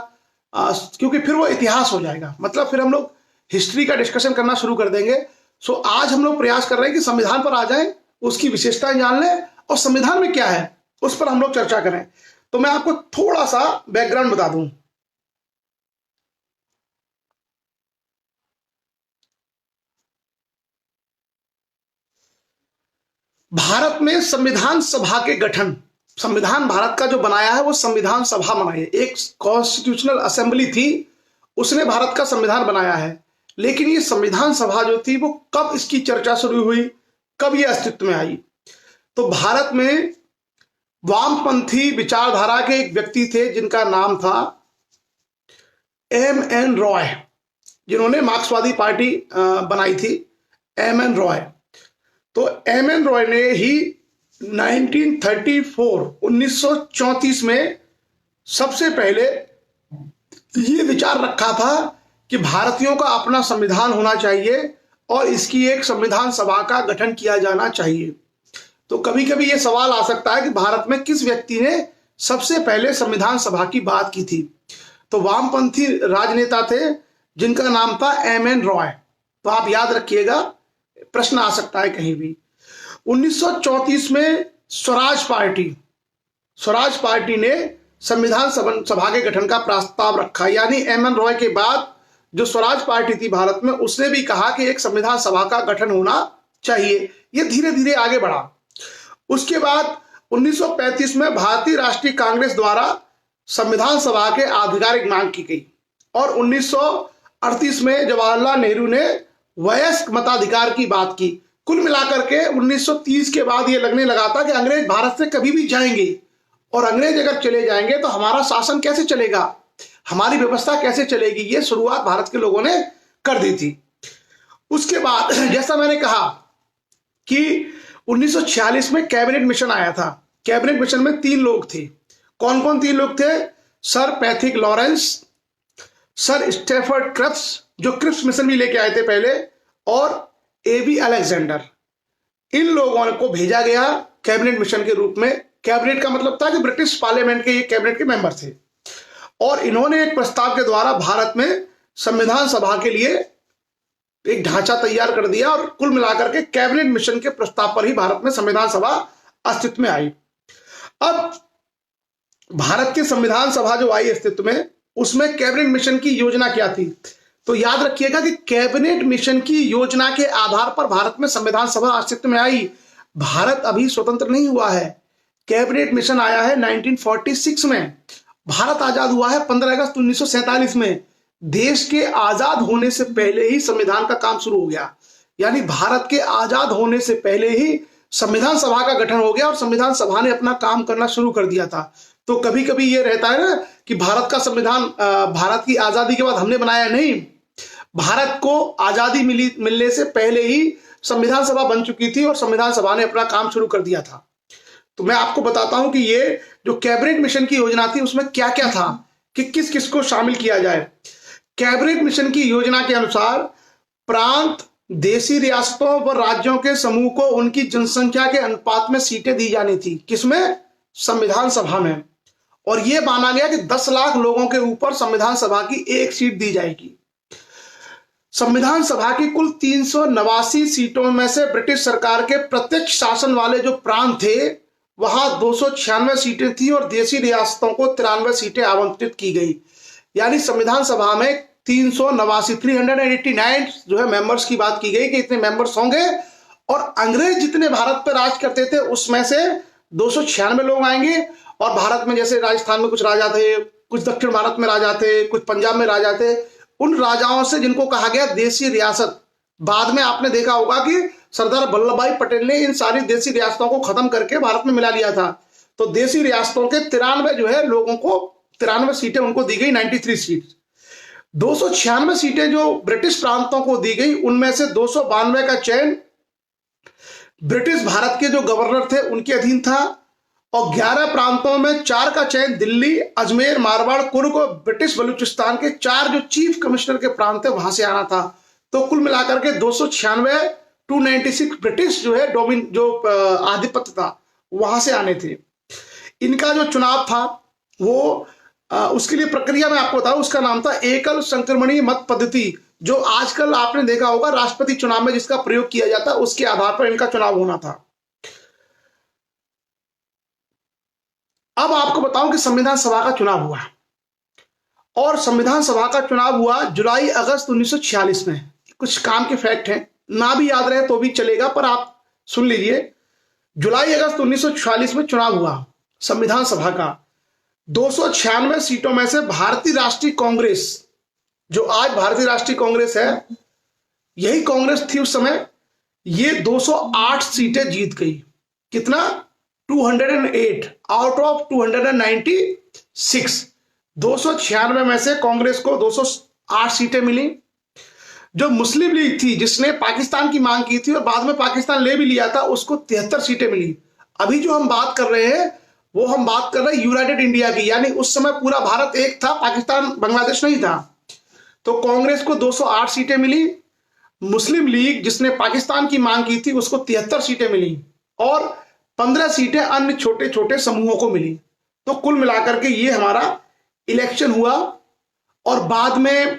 क्योंकि फिर वो इतिहास हो जाएगा, मतलब फिर हम लोग हिस्ट्री का डिस्कशन करना शुरू कर देंगे। सो आज हम लोग प्रयास कर रहे हैं कि संविधान पर आ जाएं, उसकी विशेषताएं जान लें और संविधान में क्या है उस पर हम लोग चर्चा करें। तो मैं आपको थोड़ा सा बैकग्राउंड बता दूं। भारत में संविधान सभा के गठन, संविधान भारत का जो बनाया है वो संविधान सभा बनाई है, एक कॉन्स्टिट्यूशनल असेंबली थी, उसने भारत का संविधान बनाया है। लेकिन ये संविधान सभा जो थी वो कब इसकी चर्चा शुरू हुई, कब ये अस्तित्व में आई, तो भारत में वामपंथी विचारधारा के एक व्यक्ति थे जिनका नाम था M.N. रॉय, जिन्होंने मार्क्सवादी पार्टी बनाई थी, M.N. रॉय। तो M.N. रॉय ने ही 1934 में सबसे पहले ये विचार रखा था कि भारतीयों का अपना संविधान होना चाहिए और इसकी एक संविधान सभा का गठन किया जाना चाहिए। तो कभी कभी ये सवाल आ सकता है कि भारत में किस व्यक्ति ने सबसे पहले संविधान सभा की बात की थी, तो वामपंथी राजनेता थे जिनका नाम था M.N. रॉय। तो आप याद रखिएगा, प्रश्न आ सकता है कहीं भी। 1934 में स्वराज पार्टी ने संविधान सभा के गठन का प्रस्ताव रखा, यानी M.N. रॉय के बाद जो स्वराज पार्टी थी भारत में, उसने भी कहा कि एक संविधान सभा का गठन होना चाहिए। ये धीरे धीरे आगे बढ़ा। उसके बाद 1935 में भारतीय राष्ट्रीय कांग्रेस द्वारा संविधान सभा के आधिकारिक मांग की गई, और 1938 में जवाहरलाल नेहरू ने वयस्क मताधिकार की बात की। कुल मिलाकर के 1930 के बाद ये लगने लगा था कि अंग्रेज भारत से कभी भी जाएंगे, और अंग्रेज अगर चले जाएंगे तो हमारा शासन कैसे चलेगा, हमारी व्यवस्था कैसे चलेगी, ये शुरुआत भारत के लोगों ने कर दी थी। उसके बाद जैसा मैंने कहा कि 1946 में कैबिनेट मिशन आया था। कैबिनेट मिशन में 3 लोग थे। कौन कौन 3 लोग थे? Sir Pethick Lawrence, sir Stafford Cripps, जो क्रिप्स मिशन भी लेके आए थे पहले, और A.B. अलेक्जेंडर। इन लोगों को भेजा गया कैबिनेट मिशन के रूप में। कैबिनेट का मतलब था कि ब्रिटिश पार्लियामेंट के ये कैबिनेट के मेंबर थे, और इन्होंने एक प्रस्ताव के द्वारा भारत में संविधान सभा के लिए एक ढांचा तैयार कर दिया, और कुल मिलाकर के कैबिनेट मिशन के प्रस्ताव पर ही भारत में संविधान सभा अस्तित्व में आई। अब भारत की संविधान सभा जो आई अस्तित्व में, उसमें कैबिनेट मिशन की योजना क्या थी? तो याद रखिएगा कि कैबिनेट मिशन की योजना के आधार पर भारत में संविधान सभा अस्तित्व में आई। भारत अभी स्वतंत्र नहीं हुआ है, कैबिनेट मिशन आया है 1946 में। भारत आजाद हुआ है 15 अगस्त 1947 में। देश के आजाद होने से पहले ही संविधान का काम शुरू हो गया, यानी भारत के आजाद होने से पहले ही संविधान सभा का गठन हो गया और संविधान सभा ने अपना काम करना शुरू कर दिया था। तो कभी कभी ये रहता है ना कि भारत का संविधान भारत की आजादी के बाद हमने बनाया, नहीं, भारत को आजादी मिलने से पहले ही संविधान सभा बन चुकी थी और संविधान सभा ने अपना काम शुरू कर दिया था। तो मैं आपको बताता हूं कि ये जो कैबिनेट मिशन की योजना थी उसमें क्या क्या था, कि किस किस को शामिल किया जाए। कैबिनेट मिशन की योजना के अनुसार प्रांत, देशी रियासतों व राज्यों के समूह को उनकी जनसंख्या के अनुपात में सीटें दी जानी थी। किसमें? संविधान सभा में। और यह माना गया कि 10 लाख लोगों के ऊपर संविधान सभा की एक सीट दी जाएगी। संविधान सभा की कुल 389 सीटों में से ब्रिटिश सरकार के प्रत्यक्ष शासन वाले जो प्रांत थे वहां 296 सीटें थी और देशी रियासतों को 93 सीटें आवंटित की गई। यानी संविधान सभा में 389 जो है मेंबर्स की बात की गई कि इतने मेंबर्स होंगे, और अंग्रेज जितने भारत पर राज करते थे उसमें से 296 लोग आएंगे। और भारत में जैसे राजस्थान में कुछ राजा थे, कुछ दक्षिण भारत में राजा थे, कुछ पंजाब में राजा थे, उन राजाओं से जिनको कहा गया देशी रियासत, बाद में आपने देखा होगा कि सरदार वल्लभ भाई पटेल ने इन सारी देशी रियासतों को खत्म करके भारत में मिला लिया था। तो देशी रियासतों के 93 जो है लोगों को 93 सीटें उनको दी गई, 93 सीट। 296 सीटें जो ब्रिटिश प्रांतों को दी गई, उनमें से 292 का चयन ब्रिटिश भारत के जो गवर्नर थे उनके अधीन था, और 11 प्रांतों में 4 का चयन दिल्ली, अजमेर, मारवाड़, कुर्ग और ब्रिटिश बलूचिस्तान के 4 जो चीफ कमिश्नर के प्रांत थे वहां से आना था। तो कुल मिलाकर के 296 ब्रिटिश जो है जो आधिपत्य था वहां से आने थे। इनका जो चुनाव था वो उसके लिए प्रक्रिया मैं आपको बताऊं, उसका नाम था एकल संक्रमणीय मत पद्धति, जो आजकल आपने देखा होगा राष्ट्रपति चुनाव में जिसका प्रयोग किया जाता है, उसके आधार पर इनका चुनाव होना था। अब आपको बताऊं कि संविधान सभा का चुनाव हुआ, और संविधान सभा का चुनाव हुआ जुलाई अगस्त 1946 में। कुछ काम के फैक्ट हैं, ना भी याद रहे तो भी चलेगा, पर आप सुन लीजिए। जुलाई अगस्त 1946 में चुनाव हुआ संविधान सभा का। 296 सीटों में से भारतीय राष्ट्रीय कांग्रेस, जो आज भारतीय राष्ट्रीय कांग्रेस है, यही कांग्रेस थी उस समय, ये 208 सीटें जीत गई। कितना? 208 आउट ऑफ 296। 296 में से कांग्रेस को 208 सीटें मिली। जो मुस्लिम लीग थी जिसने पाकिस्तान की मांग की थी और बाद में पाकिस्तान ले भी लिया था, उसको 73 सीटें मिली। अभी जो हम बात कर रहे हैं वो हम बात कर रहे हैं यूनाइटेड इंडिया की, यानी उस समय पूरा भारत एक था, पाकिस्तान बांग्लादेश नहीं था। तो कांग्रेस को 208 सीटें मिली। मुस्लिम लीग जिसने पाकिस्तान की मांग की थी उसको 73 सीटें मिली, और 15 सीटें अन्य छोटे छोटे समूहों को मिली। तो कुल मिलाकर के ये हमारा इलेक्शन हुआ, और बाद में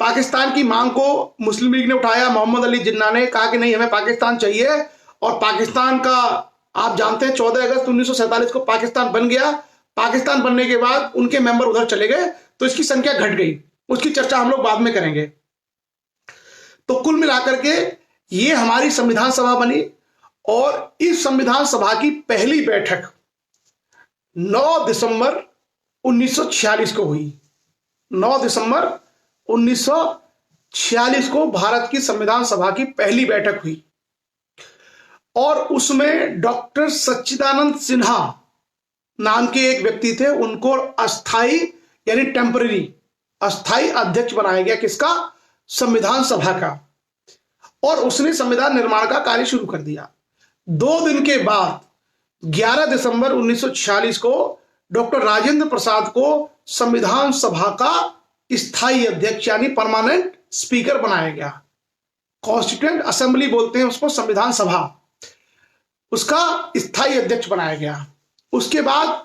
पाकिस्तान की मांग को मुस्लिम लीग ने उठाया। मोहम्मद अली जिन्ना ने कहा कि नहीं, हमें पाकिस्तान चाहिए, और पाकिस्तान का आप जानते हैं 14 अगस्त 1947 को पाकिस्तान बन गया। पाकिस्तान बनने के बाद उनके मेंबर उधर चले गए, तो इसकी संख्या घट गई। उसकी चर्चा हम लोग बाद में करेंगे। तो कुल मिलाकर के ये हमारी संविधान सभा बनी, और इस संविधान सभा की पहली बैठक 9 दिसंबर 1946 को हुई। 9 दिसंबर 1946 को भारत की संविधान सभा की पहली बैठक हुई, और उसमें डॉक्टर सच्चिदानंद सिन्हा नाम के एक व्यक्ति थे, उनको अस्थाई यानी टेम्पररी अस्थाई अध्यक्ष बनाया गया। किसका? संविधान सभा का। और उसने संविधान निर्माण का कार्य शुरू कर दिया। 2 दिन के बाद 11 दिसंबर 1946 को डॉक्टर राजेंद्र प्रसाद को संविधान सभा का स्थायी अध्यक्ष यानी परमानेंट स्पीकर बनाया गया। कॉन्स्टिट्यूएंट असेंबली बोलते हैं उसको, संविधान सभा, उसका स्थायी अध्यक्ष बनाया गया। उसके बाद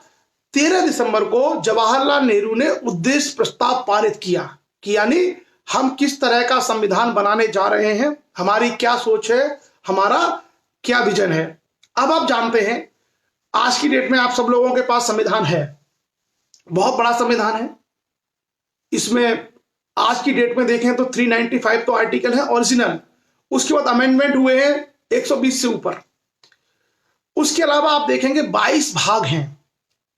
13 दिसंबर को जवाहरलाल नेहरू ने उद्देश्य प्रस्ताव पारित किया कि यानी हम किस तरह का संविधान बनाने जा रहे हैं, हमारी क्या सोच है, हमारा क्या विजन है। अब आप जानते हैं आज की डेट में आप सब लोगों के पास संविधान है, बहुत बड़ा संविधान है। इसमें आज की डेट में देखें तो 395 तो आर्टिकल है ओरिजिनल, उसके बाद अमेंडमेंट हुए हैं 120 से ऊपर। उसके अलावा आप देखेंगे 22 भाग हैं,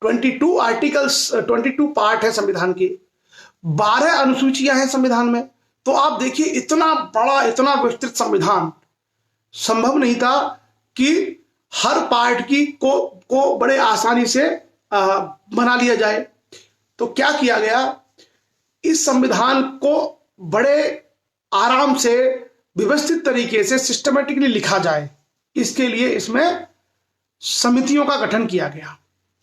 22 आर्टिकल्स, 22 पार्ट है संविधान के, 12 अनुसूचियां हैं संविधान में। तो आप देखिए इतना बड़ा, इतना विस्तृत संविधान, संभव नहीं था कि हर पार्ट की को बड़े आसानी से बना लिया जाए। तो क्या किया गया, इस संविधान को बड़े आराम से व्यवस्थित तरीके से सिस्टमेटिकली लिखा जाए, इसके लिए इसमें समितियों का गठन किया गया।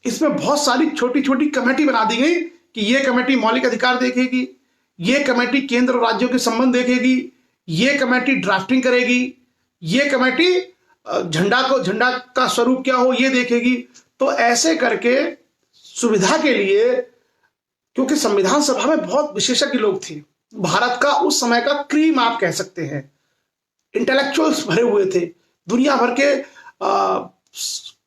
इसमें बहुत सारी छोटी छोटी कमेटी बना दी गई कि ये कमेटी मौलिक अधिकार देखेगी, ये कमेटी केंद्र और राज्यों के संबंध देखेगी, ये कमेटी ड्राफ्टिंग करेगी, ये कमेटी झंडा का स्वरूप क्या हो ये देखेगी। तो ऐसे करके सुविधा के लिए, क्योंकि संविधान सभा में बहुत विशेषज्ञ लोग थे, भारत का उस समय का क्रीम आप कह सकते हैं, इंटेलेक्चुअल्स भरे हुए थे, दुनिया भर के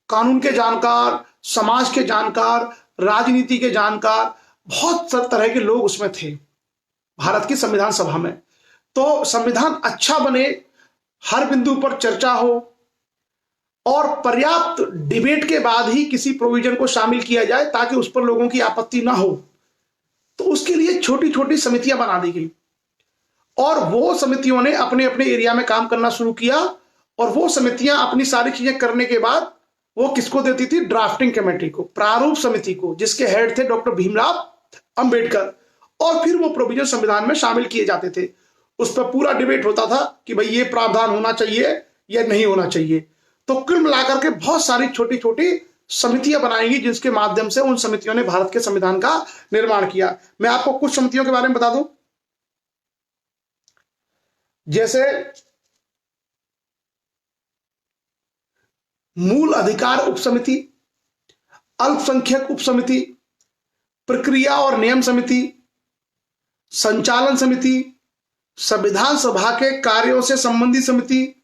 कानून के जानकार, समाज के जानकार, राजनीति के जानकार, बहुत तरह के लोग उसमें थे भारत की संविधान सभा में। तो संविधान अच्छा बने, हर बिंदु पर चर्चा हो और पर्याप्त डिबेट के बाद ही किसी प्रोविजन को शामिल किया जाए ताकि उस पर लोगों की आपत्ति ना हो। तो उसके लिए छोटी छोटी समितियां बना दी गई और वो समितियों ने अपने अपने एरिया में काम करना शुरू किया। और वो समितियां अपनी सारी चीजें करने के बाद वो किसको देती थी? ड्राफ्टिंग कमेटी को, प्रारूप समिति को, जिसके हेड थे डॉक्टर भीमराव अंबेडकर। और फिर वो प्रोविजन संविधान में शामिल किए जाते थे। उस पर पूरा डिबेट होता था कि भाई ये प्रावधान होना चाहिए या नहीं होना चाहिए। तो कुल मिलाकर के बहुत सारी छोटी छोटी समितियां बनाएंगी जिसके माध्यम से उन समितियों ने भारत के संविधान का निर्माण किया। मैं आपको कुछ समितियों के बारे में बता दूं, जैसे मूल अधिकार उपसमिति, अल्पसंख्यक उपसमिति, प्रक्रिया और नियम समिति, संचालन समिति, संविधान सभा के कार्यों से संबंधित समिति,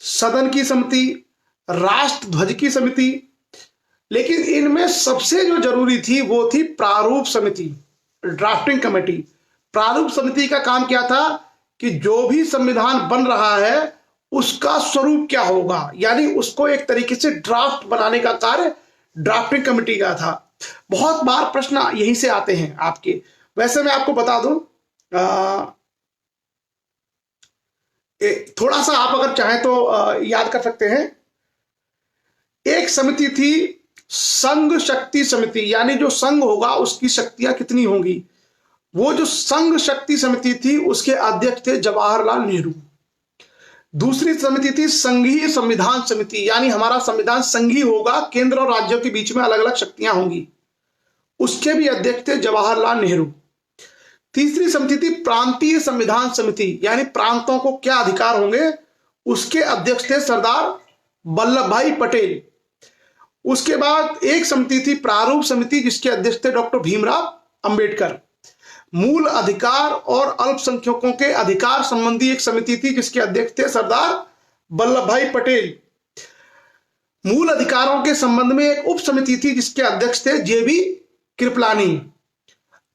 सदन की समिति, राष्ट्र ध्वज की समिति। लेकिन इनमें सबसे जो जरूरी थी वो थी प्रारूप समिति, ड्राफ्टिंग कमेटी। प्रारूप समिति का काम क्या था कि जो भी संविधान बन रहा है उसका स्वरूप क्या होगा, यानी उसको एक तरीके से ड्राफ्ट बनाने का कार्य ड्राफ्टिंग कमेटी का था। बहुत बार प्रश्न यहीं से आते हैं आपके। वैसे मैं आपको बता दूं, थोड़ा सा आप अगर चाहें तो याद कर सकते हैं। एक समिति थी संघ शक्ति समिति, यानी जो संघ होगा उसकी शक्तियां कितनी होंगी। वो जो संघ शक्ति समिति थी उसके अध्यक्ष थे जवाहरलाल नेहरू। दूसरी समिति थी संघीय संविधान समिति, यानी हमारा संविधान संघीय होगा, केंद्र और राज्यों के बीच में अलग अलग शक्तियां होंगी, उसके भी अध्यक्ष थे जवाहरलाल नेहरू। तीसरी समिति थी प्रांतीय संविधान समिति, यानी प्रांतों को क्या अधिकार होंगे, उसके अध्यक्ष थे सरदार वल्लभ भाई पटेल। उसके बाद एक समिति थी प्रारूप समिति जिसके अध्यक्ष थे डॉक्टर भीमराव अंबेडकर। मूल अधिकार और अल्पसंख्यकों के अधिकार संबंधी एक समिति थी जिसके अध्यक्ष थे सरदार वल्लभ भाई पटेल। मूल अधिकारों के संबंध में एक उप समिति थी जिसके अध्यक्ष थे जेबी कृपलानी।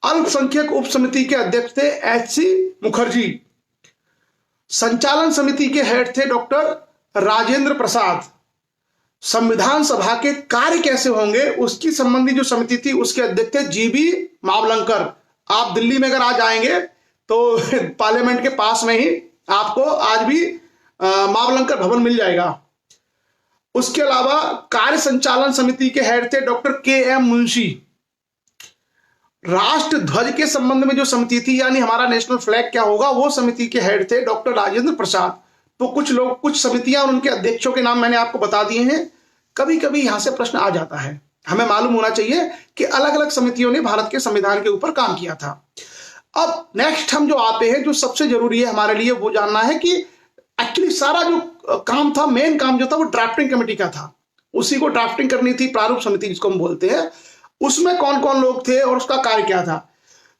अल्पसंख्यक उप समिति के अध्यक्ष थे एचसी मुखर्जी। संचालन समिति के हेड थे डॉक्टर राजेंद्र प्रसाद। संविधान सभा के कार्य कैसे होंगे उसकी संबंधी जो समिति थी उसके अध्यक्ष थे जीबी मावलंकर। आप दिल्ली में अगर आज आएंगे तो पार्लियामेंट के पास में ही आपको आज भी मावलंकर भवन मिल जाएगा। उसके अलावा कार्य संचालन समिति के हेड थे डॉक्टर के एम मुंशी। राष्ट्र ध्वज के संबंध में जो समिति थी, यानी हमारा नेशनल फ्लैग क्या होगा, वो समिति के हेड थे डॉक्टर राजेंद्र प्रसाद। तो कुछ समितियां और उनके अध्यक्षों के नाम मैंने आपको बता दिए हैं। कभी कभी यहां से प्रश्न आ जाता है, हमें मालूम होना चाहिए कि अलग अलग समितियों ने भारत के संविधान के ऊपर काम किया था। अब नेक्स्ट हम जो आते हैं, जो सबसे जरूरी है हमारे लिए वो जानना है कि एक्चुअली सारा जो काम था, मेन काम जो था वो ड्राफ्टिंग कमेटी का था। उसी को ड्राफ्टिंग करनी थी, प्रारूप समिति जिसको हम बोलते हैं। उसमें कौन कौन लोग थे और उसका कार्य क्या था।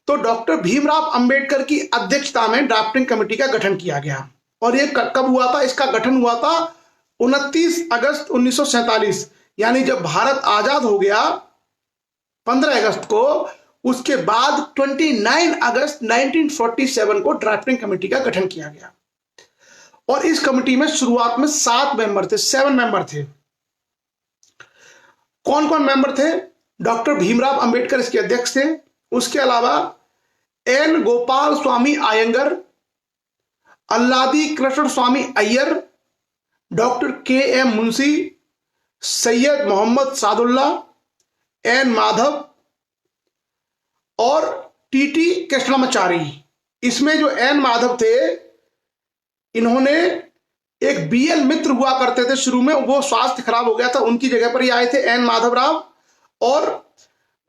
तो डॉक्टर भीमराव अंबेडकर की अध्यक्षता में ड्राफ्टिंग कमेटी का गठन किया गया। और ये कब हुआ था? इसका गठन हुआ था 29 अगस्त 1947, यानी जब भारत आजाद हो गया 15 अगस्त को, उसके बाद 29 अगस्त 1947 को ड्राफ्टिंग कमेटी का गठन किया गया। और इस कमेटी में शुरुआत में 7 मेंबर थे। कौन कौन मेंबर थे? डॉक्टर भीमराव अंबेडकर इसके अध्यक्ष थे। उसके अलावा एन गोपाल स्वामी आयंगर, अल्लादी कृष्ण स्वामी अय्यर, डॉक्टर के एम मुंशी, सैयद मोहम्मद सादुल्ला, एन माधव और टीटी कृष्णमाचारी। इसमें जो एन माधव थे, इन्होंने एक बीएल मित्र हुआ करते थे शुरू में, वो स्वास्थ्य खराब हो गया था, उनकी जगह पर ही आए थे एन माधव राव। और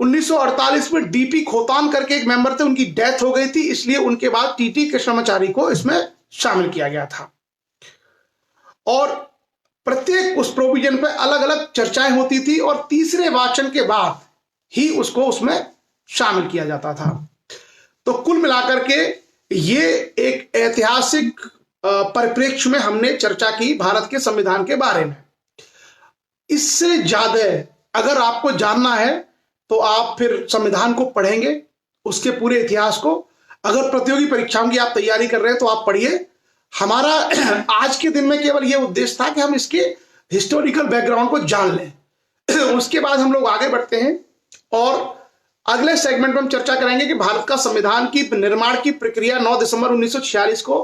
1948 में डीपी खोतान करके एक मेंबर थे, उनकी डेथ हो गई थी, इसलिए उनके बाद टीटी कृष्णमाचारी को इसमें शामिल किया गया था और प्रत्येक उस प्रोविजन पे अलग अलग चर्चाएं होती थी और तीसरे वाचन के बाद ही उसको उसमें शामिल किया जाता था। तो कुल मिलाकर के ये एक ऐतिहासिक परिप्रेक्ष्य में हमने चर्चा की भारत के संविधान के बारे में। इससे ज्यादा अगर आपको जानना है तो आप फिर संविधान को पढ़ेंगे, उसके पूरे इतिहास को। अगर प्रतियोगी परीक्षाओं की आप तैयारी कर रहे हैं तो आप पढ़िए। हमारा आज के दिन में केवल यह उद्देश्य था कि हम इसके हिस्टोरिकल बैकग्राउंड को जान लें। उसके बाद हम लोग आगे बढ़ते हैं और अगले सेगमेंट में हम चर्चा करेंगे कि भारत का संविधान की निर्माण की प्रक्रिया 9 दिसंबर 1946 को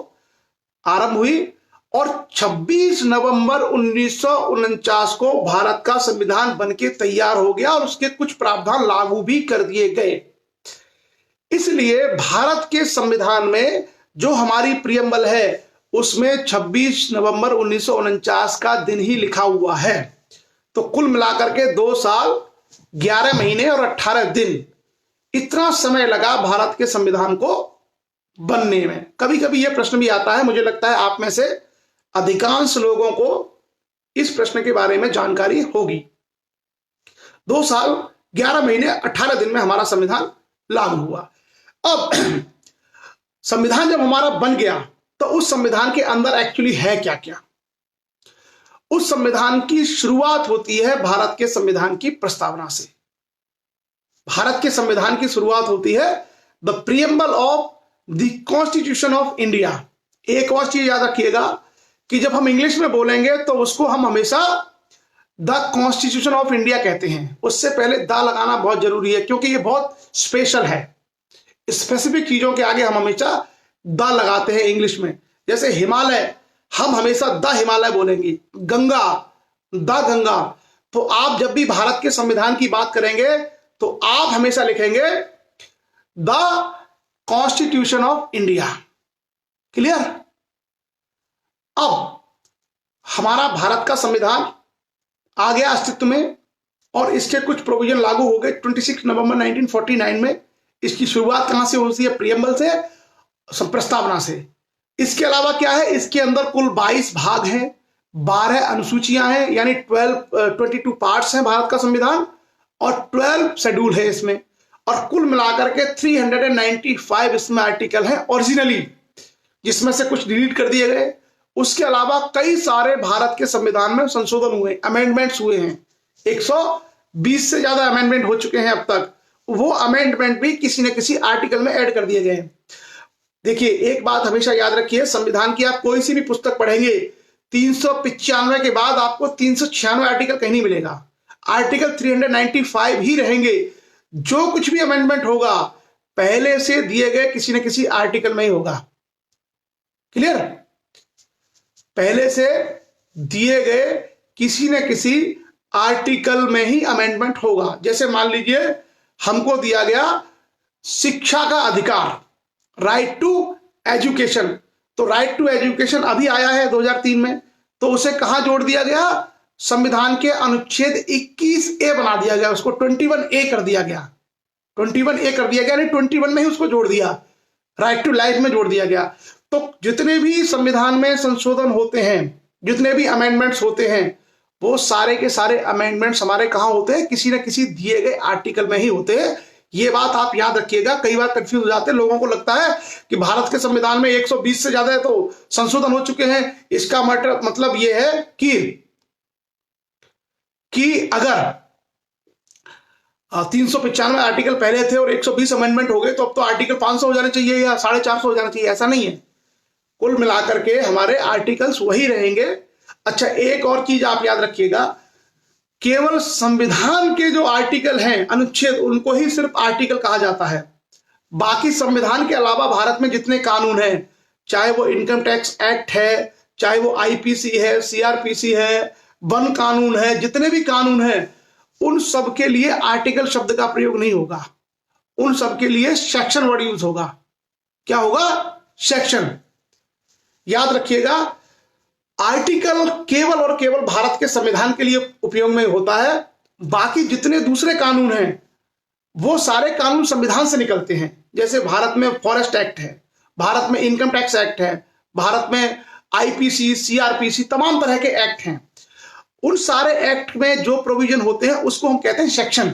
आरंभ हुई और 26 नवंबर 1949 को भारत का संविधान बनके तैयार हो गया और उसके कुछ प्रावधान लागू भी कर दिए गए। इसलिए भारत के संविधान में जो हमारी प्रियम्बल है उसमें 26 नवंबर 1949 का दिन ही लिखा हुआ है। तो कुल मिलाकर के 2 साल 11 महीने और 18 दिन इतना समय लगा भारत के संविधान को बनने में। कभी कभी यह प्रश्न भी आता है, मुझे लगता है आप में से अधिकांश लोगों को इस प्रश्न के बारे में जानकारी होगी। 2 साल 11 महीने 18 दिन में हमारा संविधान लागू हुआ। अब संविधान जब हमारा बन गया तो उस संविधान के अंदर एक्चुअली है क्या क्या। उस संविधान की शुरुआत होती है भारत के संविधान की प्रस्तावना से। भारत के संविधान की शुरुआत होती है the preamble of the constitution of India. एक और चीज याद रखिएगा कि जब हम इंग्लिश में बोलेंगे तो उसको हम हमेशा द कॉन्स्टिट्यूशन ऑफ इंडिया कहते हैं। उससे पहले द लगाना बहुत जरूरी है क्योंकि ये बहुत स्पेशल है। स्पेसिफिक चीजों के आगे हम हमेशा द लगाते हैं इंग्लिश में। जैसे हिमालय, हम हमेशा द हिमालय बोलेंगे। गंगा, द गंगा। तो आप जब भी भारत के संविधान की बात करेंगे तो आप हमेशा लिखेंगे the constitution of India. Clear. अब हमारा भारत का संविधान आ गया अस्तित्व में और इसके कुछ प्रोविजन लागू हो गए 26 नवंबर 1949 में। इसकी शुरुआत कहां से होती है? प्रियम्बल से, प्रस्तावना से। इसके अलावा क्या है, इसके अंदर कुल 22 भाग हैं, 12 अनुसूचियां हैं, यानी 22 पार्ट्स हैं भारत का संविधान और 12 शेड्यूल है इसमें। और कुल मिलाकर के 395 इसमें आर्टिकल हैं ओरिजिनली, जिसमें से कुछ डिलीट कर दिए गए। उसके अलावा कई सारे भारत के संविधान में संशोधन हुए, अमेंडमेंट्स हुए हैं। 120 से ज्यादा अमेंडमेंट हो चुके हैं अब तक। वो अमेंडमेंट भी किसी न किसी आर्टिकल में ऐड कर दिए गए हैं। देखिए, एक बात हमेशा याद रखिए, संविधान की आप कोई सी भी पुस्तक पढ़ेंगे 395 के बाद आपको 396 आर्टिकल कहीं नहीं मिलेगा। आर्टिकल 395 ही रहेंगे। जो कुछ भी अमेंडमेंट होगा पहले से दिए गए किसी न किसी आर्टिकल में ही होगा। क्लियर। पहले से दिए गए किसी न किसी आर्टिकल में ही अमेंडमेंट होगा। जैसे मान लीजिए हमको दिया गया शिक्षा का अधिकार, राइट टू एजुकेशन। तो राइट टू एजुकेशन अभी आया है 2003 में, तो उसे कहां जोड़ दिया गया? संविधान के अनुच्छेद 21A बना दिया गया, उसको 21A कर दिया गया। 21A कर दिया गया, यानी 21 में ही उसको जोड़ दिया, राइट टू लाइफ में जोड़ दिया गया। तो जितने भी संविधान में संशोधन होते हैं, जितने भी अमेंडमेंट्स होते हैं, वो सारे के सारे अमेंडमेंट्स हमारे कहां होते हैं? किसी न किसी दिए गए आर्टिकल में ही होते हैं। ये बात आप याद रखिएगा। कई बार कंफ्यूज हो जाते हैं, लोगों को लगता है कि भारत के संविधान में 120 से ज्यादा है तो संशोधन हो चुके हैं। इसका मतलब यह है कि अगर 395 आर्टिकल पहले थे और 120 अमेंडमेंट हो गए तो अब तो आर्टिकल 500 हो जाने चाहिए या 450 हो जाना चाहिए। ऐसा नहीं है। कुल मिलाकर के हमारे आर्टिकल्स वही रहेंगे। अच्छा, एक और चीज आप याद रखिएगा, केवल संविधान के जो आर्टिकल हैं, अनुच्छेद, उनको ही सिर्फ आर्टिकल कहा जाता है। बाकी संविधान के अलावा भारत में जितने कानून हैं, चाहे वो इनकम टैक्स एक्ट है, चाहे वो आईपीसी है, सीआरपीसी है, वन कानून है, जितने भी कानून हैं, उन सब के लिए आर्टिकल शब्द का प्रयोग नहीं होगा। उन सब के लिए सेक्शन वर्ड यूज होगा। क्या होगा? सेक्शन। याद रखिएगा, आर्टिकल केवल और केवल भारत के संविधान के लिए उपयोग में होता है। बाकी जितने दूसरे कानून हैं वो सारे कानून संविधान से निकलते हैं। जैसे भारत में फॉरेस्ट एक्ट है, भारत में इनकम टैक्स एक्ट है, भारत में आईपीसी, सीआरपीसी, तमाम तरह के एक्ट हैं। उन सारे एक्ट में जो प्रोविजन होते हैं उसको हम कहते हैं सेक्शन।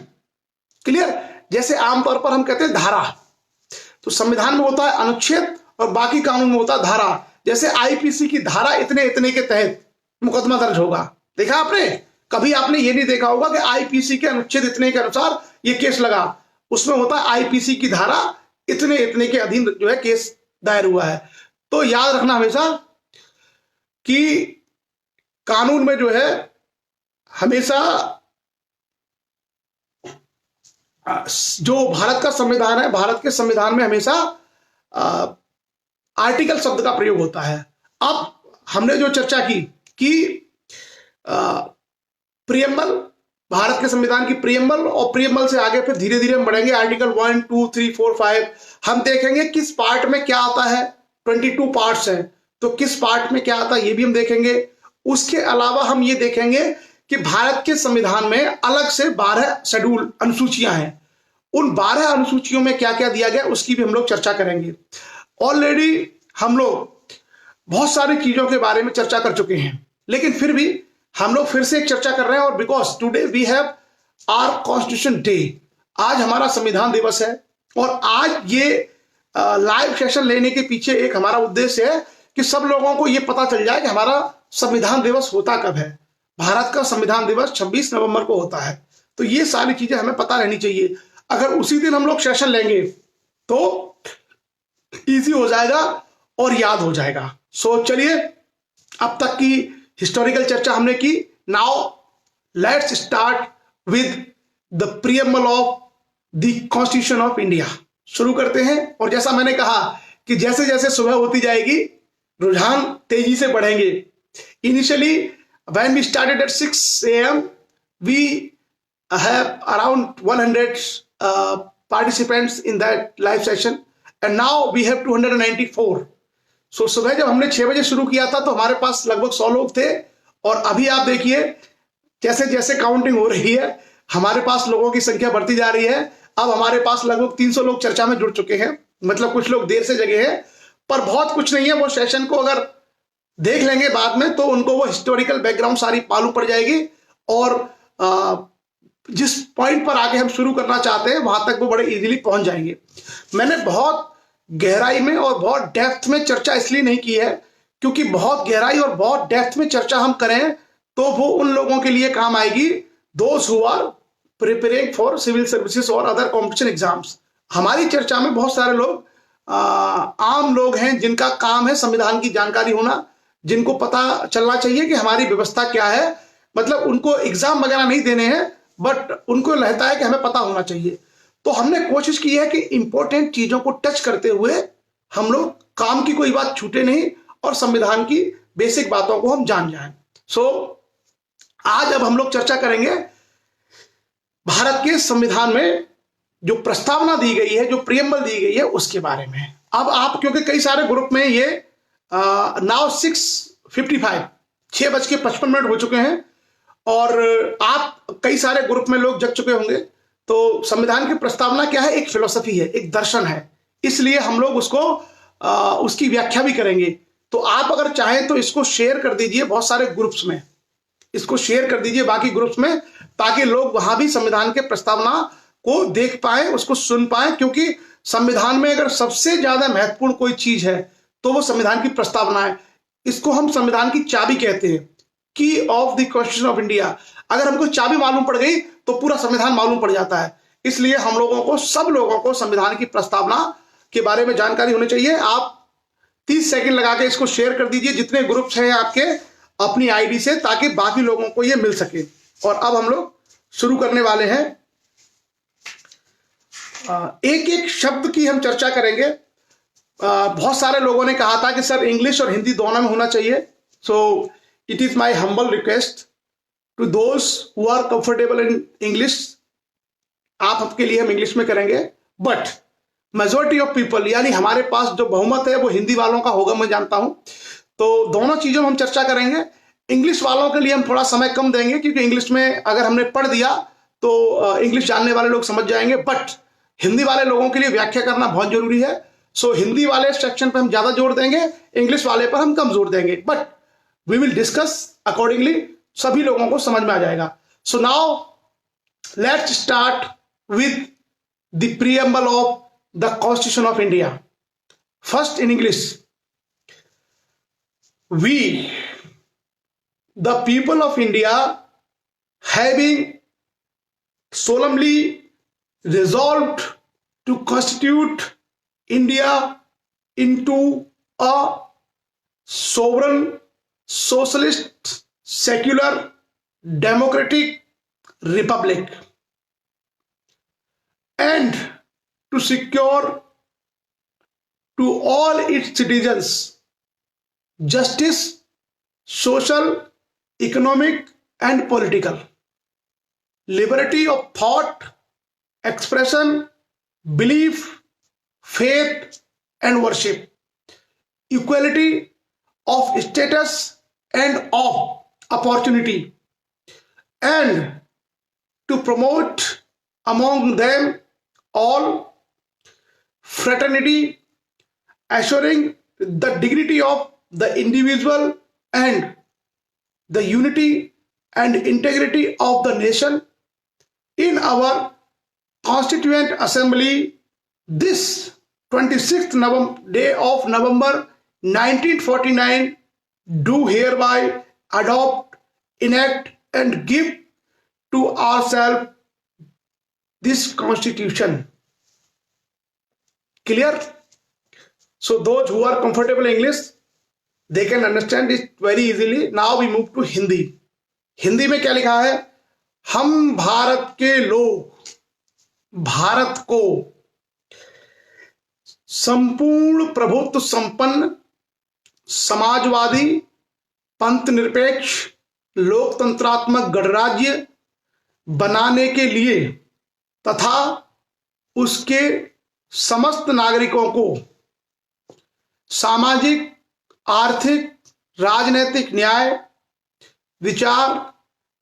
क्लियर? जैसे आमतौर पर हम कहते हैं धारा, तो संविधान में होता है अनुच्छेद और बाकी कानून में होता है धारा। जैसे आईपीसी की धारा इतने इतने के तहत मुकदमा दर्ज होगा। देखा आपने? कभी आपने ये नहीं देखा होगा कि आईपीसी के अनुच्छेद इतने के अनुसार ये केस लगा। उसमें होता है आईपीसी की धारा इतने इतने के अधीन जो है केस दायर हुआ है। तो याद रखना हमेशा कि कानून में जो है हमेशा जो भारत का संविधान है, भारत के संविधान में हमेशा आर्टिकल शब्द का प्रयोग होता है। अब हमने जो चर्चा की कि प्रियम्बल, भारत के संविधान की प्रियम्बल, और प्रियम्बल से आगे फिर धीरे धीरे हम बढ़ेंगे आर्टिकल 1, 2, 3, 4, 5। हम देखेंगे किस पार्ट में क्या आता है। 22 पार्ट्स हैं, तो किस पार्ट में क्या आता है ये भी हम देखेंगे। उसके अलावा हम ये देखेंगे कि भारत के संविधान में अलग से 12 शेड्यूल, अनुसूचियां हैं। उन 12 अनुसूचियों में क्या क्या दिया गया उसकी भी हम लोग चर्चा करेंगे। ऑलरेडी हम लोग बहुत सारी चीजों के बारे में चर्चा कर चुके हैं, लेकिन फिर भी हम लोग फिर से एक चर्चा कर रहे हैं। और because today we have our constitution day, आज हमारा संविधान दिवस है। और आज ये लाइव सेशन लेने के पीछे एक हमारा उद्देश्य है कि सब लोगों को ये पता चल जाए कि हमारा संविधान दिवस होता कब है। भारत का संविधान दिवस 26 नवंबर को होता है। तो ये सारी चीजें हमें पता रहनी चाहिए। अगर उसी दिन हम लोग सेशन लेंगे तो इजी हो जाएगा और याद हो जाएगा। सो चलिए, अब तक की हिस्टोरिकल चर्चा हमने की। Now let's start with the preamble of the constitution of India. शुरू करते हैं। और जैसा मैंने कहा कि जैसे जैसे सुबह होती जाएगी रुझान तेजी से बढ़ेंगे। Initially when we started at 6 a.m. we have around 100 participants in that live session and now we have 294. So सुबह जब हमने 6 बजे शुरू किया था तो हमारे पास लगभग 100 लोग थे। और अभी आप देखिए जैसे जैसे काउंटिंग हो रही है हमारे पास लोगों की संख्या बढ़ती जा रही है। अब हमारे पास लगभग 300 लोग चर्चा में जुड़ चुके हैं। मतलब कुछ लोग देर से जगे हैं, पर बहुत कुछ नहीं है। वो सेशन को अगर देख लेंगे बाद में तो उनको वो हिस्टोरिकल बैकग्राउंड सारी मालूम पड़ जाएगी। और जिस पॉइंट पर आगे हम शुरू करना चाहते हैं वहां तक वो बड़े इजीली पहुंच जाएंगे। मैंने बहुत गहराई में और बहुत डेप्थ में चर्चा इसलिए नहीं की है क्योंकि बहुत गहराई और बहुत डेप्थ में चर्चा हम करें तो वो उन लोगों के लिए काम आएगी those who are preparing for civil services और अदर कॉम्पिटिशन एग्जाम्स। हमारी चर्चा में बहुत सारे लोग आम लोग हैं जिनका काम है संविधान की जानकारी होना, जिनको पता चलना चाहिए कि हमारी व्यवस्था क्या है। मतलब उनको एग्जाम वगैरह नहीं देने हैं, बट उनको लगता है कि हमें पता होना चाहिए। तो हमने कोशिश की है कि इंपॉर्टेंट चीजों को टच करते हुए हम लोग काम की कोई बात छूटे नहीं और संविधान की बेसिक बातों को हम जान जाएं। सो आज अब हम लोग चर्चा करेंगे भारत के संविधान में जो प्रस्तावना दी गई है, जो प्रीएम्बल दी गई है उसके बारे में। अब आप क्योंकि कई सारे ग्रुप में ये नाउ 6:55 6:55 हो चुके हैं और आप कई सारे ग्रुप में लोग जग चुके होंगे। तो संविधान की प्रस्तावना क्या है? एक फिलोसफी है, एक दर्शन है। इसलिए हम लोग उसको उसकी व्याख्या भी करेंगे। तो आप अगर चाहें तो इसको शेयर कर दीजिए बहुत सारे ग्रुप्स में, इसको शेयर कर दीजिए बाकी ग्रुप्स में, ताकि लोग वहां भी संविधान के प्रस्तावना को देख पाए, उसको सुन पाए। क्योंकि संविधान में अगर सबसे ज्यादा महत्वपूर्ण कोई चीज है तो वो संविधान की प्रस्तावना है। इसको हम संविधान की चाबी कहते हैं, की of the constitution of India. अगर हमको चाबी मालूम पड़ गई तो पूरा संविधान मालूम पड़ जाता है। इसलिए हम लोगों को, सब लोगों को संविधान की प्रस्तावना के बारे में जानकारी होनी चाहिए। आप 30 सेकंड लगा के इसको शेयर कर दीजिए जितने ग्रुप्स हैं आपके, अपनी आईडी से, ताकि बाकी लोगों को ये मिल सके। और अब हम लोग शुरू करने वाले हैं। एक एक शब्द की हम चर्चा करेंगे। बहुत सारे लोगों ने कहा था कि सर इंग्लिश और हिंदी दोनों में होना चाहिए। So it is my humble request to those who are comfortable in English, आपके लिए हम इंग्लिश में करेंगे। बट मेजोरिटी ऑफ पीपल, यानी हमारे पास जो बहुमत है वो हिंदी वालों का होगा, मैं जानता हूं। तो दोनों चीजों में हम चर्चा करेंगे। इंग्लिश वालों के लिए हम थोड़ा समय कम देंगे क्योंकि इंग्लिश में अगर हमने पढ़ दिया तो इंग्लिश जानने वाले लोग समझ जाएंगे। बट हिंदी वाले लोगों के लिए व्याख्या करना बहुत जरूरी है। सो हिंदी वाले सेक्शन पे हम ज्यादा जोर देंगे, इंग्लिश वाले पर हम कम जोर देंगे, but we will discuss accordingly, सभी लोगों को समझ में आ जाएगा। So now let's start with the preamble of the constitution of India. First in English, we the people of India having solemnly resolved to constitute India into a sovereign, socialist, secular, democratic republic, and to secure to all its citizens justice, social, economic, and political, liberty of thought, expression, belief, faith, and worship, equality of status and of opportunity, and to promote among them all fraternity, assuring the dignity of the individual and the unity and integrity of the nation. In our Constituent Assembly this 26th day of November 1949 do hereby adopt, enact, and give to ourselves this Constitution. Clear? So those who are comfortable English, they can understand it very easily. Now we move to Hindi. Hindi में क्या लिखा है? हम भारत के लोग भारत को संपूर्ण प्रभुत्व संपन्न, समाजवादी, पंथ निरपेक्ष, लोकतंत्रात्मक गणराज्य बनाने के लिए तथा उसके समस्त नागरिकों को सामाजिक, आर्थिक, राजनीतिक न्याय, विचार,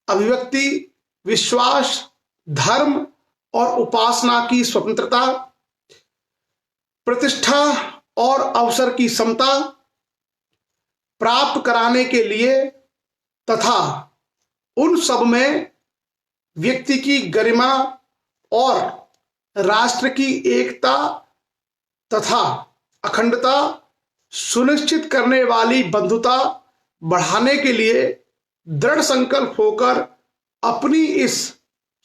अभिव्यक्ति, विश्वास, धर्म और उपासना की स्वतंत्रता, प्रतिष्ठा और अवसर की समता प्राप्त कराने के लिए तथा उन सब में व्यक्ति की गरिमा और राष्ट्र की एकता तथा अखंडता सुनिश्चित करने वाली बंधुता बढ़ाने के लिए दृढ़ संकल्प होकर अपनी इस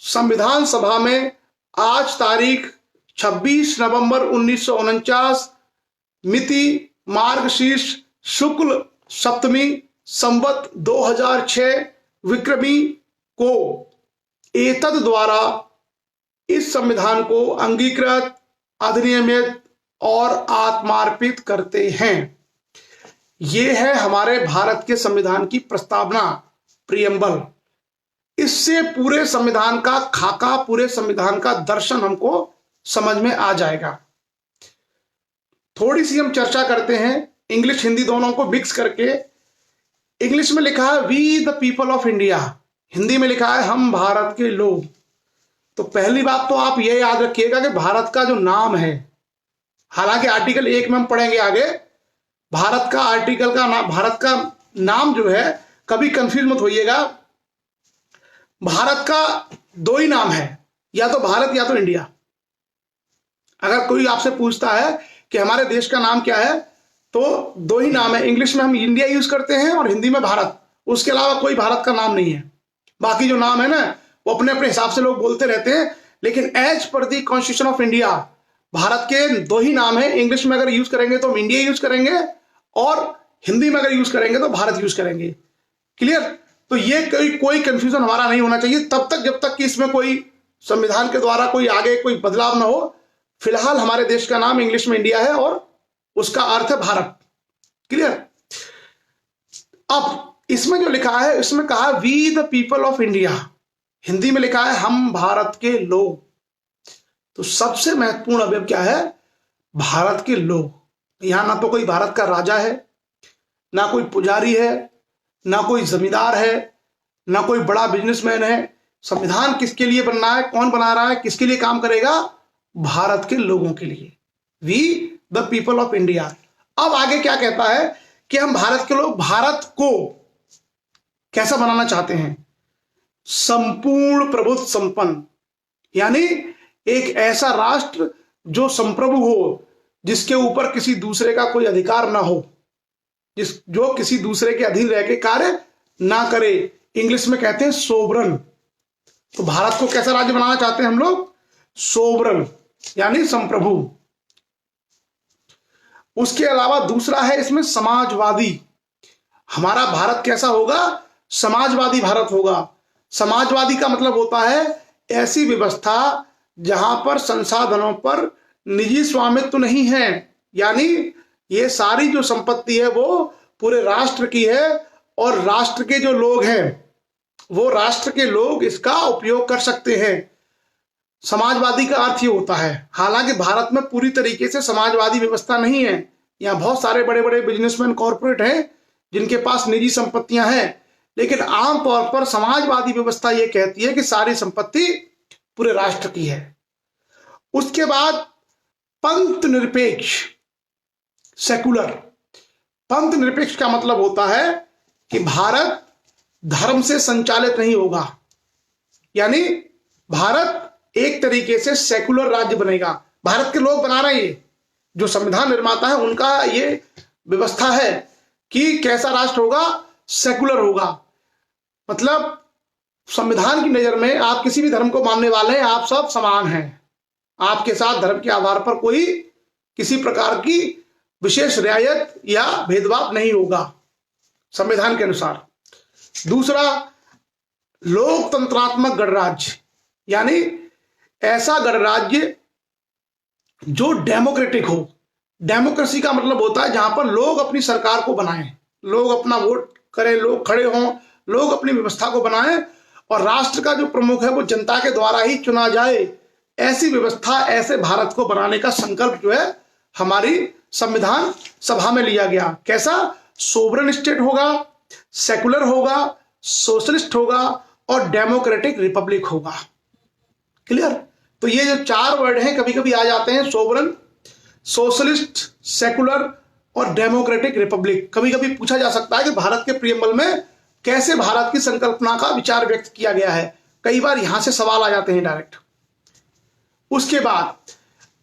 संविधान सभा में आज तारीख 26 नवंबर 1949 मिति मार्गशीर्ष शुक्ल सप्तमी संवत 2006 विक्रमी को एतद द्वारा इस संविधान को अंगीकृत, अधिनियमित और आत्मार्पित करते हैं। ये है हमारे भारत के संविधान की प्रस्तावना, प्रीएम्बल। इससे पूरे संविधान का खाका, पूरे संविधान का दर्शन हमको समझ में आ जाएगा। थोड़ी सी हम चर्चा करते हैं इंग्लिश हिंदी दोनों को मिक्स करके। इंग्लिश में लिखा है we the people of India, Hindi में लिखा है हम भारत के लोग। तो पहली बात तो आप ये याद रखिएगा कि भारत का जो नाम है, हालांकि आर्टिकल 1 में हम पढ़ेंगे आगे, भारत का आर्टिकल का नाम, भारत का नाम जो है, कभी कंफ्यूज मत होइएगा। भारत का दो ही नाम है, या तो भारत या तो इंडिया। अगर कोई आपसे पूछता है कि हमारे देश का नाम क्या है, तो दो ही नाम है। इंग्लिश में हम इंडिया यूज करते हैं और हिंदी में भारत, उसके अलावा कोई भारत का नाम नहीं है। बाकी जो नाम है ना, वो अपने अपने हिसाब से लोग बोलते रहते हैं, लेकिन as per the constitution of India Bharat के दो ही नाम है। इंग्लिश में अगर यूज करेंगे तो हम इंडिया यूज करेंगे, और हिंदी में अगर यूज करेंगे तो भारत यूज करेंगे। क्लियर? तो ये कोई कंफ्यूजन हमारा नहीं होना चाहिए तब तक, जब तक कि इसमें कोई संविधान के द्वारा कोई आगे कोई बदलाव ना हो। फिलहाल हमारे देश का नाम इंग्लिश में इंडिया है और उसका अर्थ है भारत। क्लियर? अब इसमें जो लिखा है, इसमें कहा है we the people of India, Hindi में लिखा है हम भारत के लोग। तो सबसे महत्वपूर्ण अवयव क्या है? भारत के लोग। यहां ना तो कोई भारत का राजा है, ना कोई पुजारी है, ना कोई जमींदार है, ना कोई बड़ा बिजनेसमैन है। संविधान किसके लिए बनना है, कौन बना रहा है, किसके लिए काम करेगा? भारत के लोगों के लिए। We the people of India. अब आगे क्या कहता है कि हम भारत के लोग भारत को कैसा बनाना चाहते हैं? संपूर्ण प्रभुत्व संपन्न, यानी एक ऐसा राष्ट्र जो संप्रभु हो, जिसके ऊपर किसी दूसरे का कोई अधिकार ना हो, जो किसी दूसरे के अधीन रह के कार्य ना करे। इंग्लिश में कहते हैं सोवरन। तो भारत को कैसा राज्य बनाना चाहते हैं हम लोग? सोवरन, यानी संप्रभु। उसके अलावा दूसरा है इसमें समाजवादी। हमारा भारत कैसा होगा? समाजवादी भारत होगा। समाजवादी का मतलब होता है ऐसी व्यवस्था जहां पर संसाधनों पर निजी स्वामित्व नहीं है, यानी ये सारी जो संपत्ति है वो पूरे राष्ट्र की है और राष्ट्र के जो लोग हैं वो राष्ट्र के लोग इसका उपयोग कर सकते हैं। समाजवादी का अर्थ ये होता है। हालांकि भारत में पूरी तरीके से समाजवादी व्यवस्था नहीं है। यहाँ बहुत सारे बड़े बड़े बिजनेसमैन, कॉर्पोरेट हैं जिनके पास निजी संपत्तियां हैं, लेकिन आमतौर पर समाजवादी व्यवस्था ये कहती है कि सारी संपत्ति पूरे राष्ट्र की है। उसके बाद पंथ निरपेक्ष, सेकुलर। पंथ निरपेक्ष का मतलब होता है कि भारत धर्म से संचालित नहीं होगा, यानी भारत एक तरीके से सेकुलर राज्य बनेगा। भारत के लोग बना रहे हैं, जो संविधान निर्माता है उनका ये व्यवस्था है कि कैसा राष्ट्र होगा? सेकुलर होगा। मतलब संविधान की नजर में आप किसी भी धर्म को मानने वाले हैं, आप सब समान हैं। आपके साथ धर्म के आधार पर कोई किसी प्रकार की विशेष रियायत या भेदभाव नहीं होगा संविधान के अनुसार। दूसरा, लोकतंत्रात्मक गणराज्य, यानी ऐसा गणराज्य जो डेमोक्रेटिक हो। डेमोक्रेसी का मतलब होता है जहां पर लोग अपनी सरकार को बनाएं, लोग अपना वोट करें, लोग खड़े हों, लोग अपनी व्यवस्था को बनाएं और राष्ट्र का जो प्रमुख है वो जनता के द्वारा ही चुना जाए। ऐसी व्यवस्था, ऐसे भारत को बनाने का संकल्प जो है हमारी संविधान सभा में लिया गया। कैसा? सोवरेन स्टेट होगा, सेकुलर होगा, सोशलिस्ट होगा और डेमोक्रेटिक रिपब्लिक होगा। क्लियर? तो ये जो चार वर्ड हैं कभी कभी आ जाते हैं, सोवरेन, सोशलिस्ट, सेकुलर और डेमोक्रेटिक रिपब्लिक। कभी कभी पूछा जा सकता है कि भारत के प्रियम्बल में कैसे भारत की संकल्पना का विचार व्यक्त किया गया है। कई बार यहां से सवाल आ जाते हैं डायरेक्ट। उसके बाद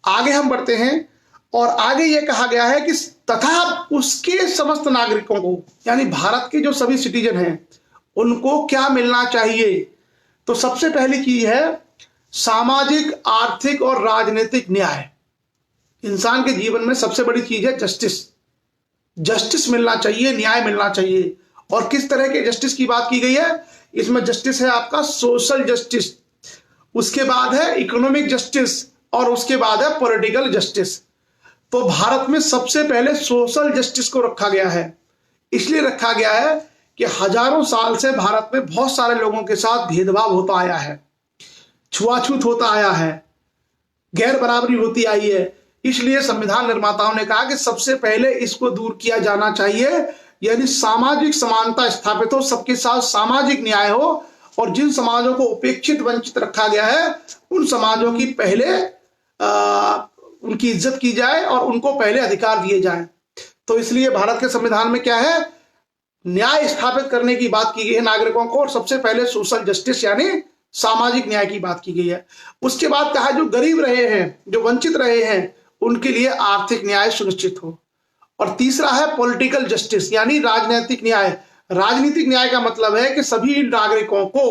आगे हम बढ़ते हैं और आगे यह कहा गया है कि तथा उसके समस्त नागरिकों को, यानी भारत के जो सभी सिटीजन हैं उनको क्या मिलना चाहिए? तो सबसे पहली चीज है सामाजिक, आर्थिक और राजनीतिक न्याय। इंसान के जीवन में सबसे बड़ी चीज है जस्टिस। जस्टिस मिलना चाहिए, न्याय मिलना चाहिए। और किस तरह के जस्टिस की बात की गई है? इसमें जस्टिस है आपका सोशल जस्टिस, उसके बाद है इकोनॉमिक जस्टिस और उसके बाद है पॉलिटिकल जस्टिस। तो भारत में सबसे पहले सोशल जस्टिस को रखा गया है। इसलिए रखा गया है कि हजारों साल से भारत में बहुत सारे लोगों के साथ भेदभाव होता आया है, छुआछूत होता आया है, गैर बराबरी होती आई है। इसलिए संविधान निर्माताओं ने कहा कि सबसे पहले इसको दूर किया जाना चाहिए, यानी सामाजिक समानता स्थापित हो, सबके साथ सामाजिक न्याय हो और जिन समाजों को उपेक्षित, वंचित रखा गया है उन समाजों की पहले उनकी इज्जत की जाए और उनको पहले अधिकार दिए जाए। तो इसलिए भारत के संविधान में क्या है? न्याय स्थापित करने की बात की गई है नागरिकों को, और सबसे पहले सोशल जस्टिस यानी सामाजिक न्याय की बात की गई है। उसके बाद कहा जो गरीब रहे हैं, जो वंचित रहे हैं, उनके लिए आर्थिक न्याय सुनिश्चित हो। और तीसरा है पॉलिटिकल जस्टिस यानी राजनीतिक न्याय। राजनीतिक न्याय का मतलब है कि सभी नागरिकों को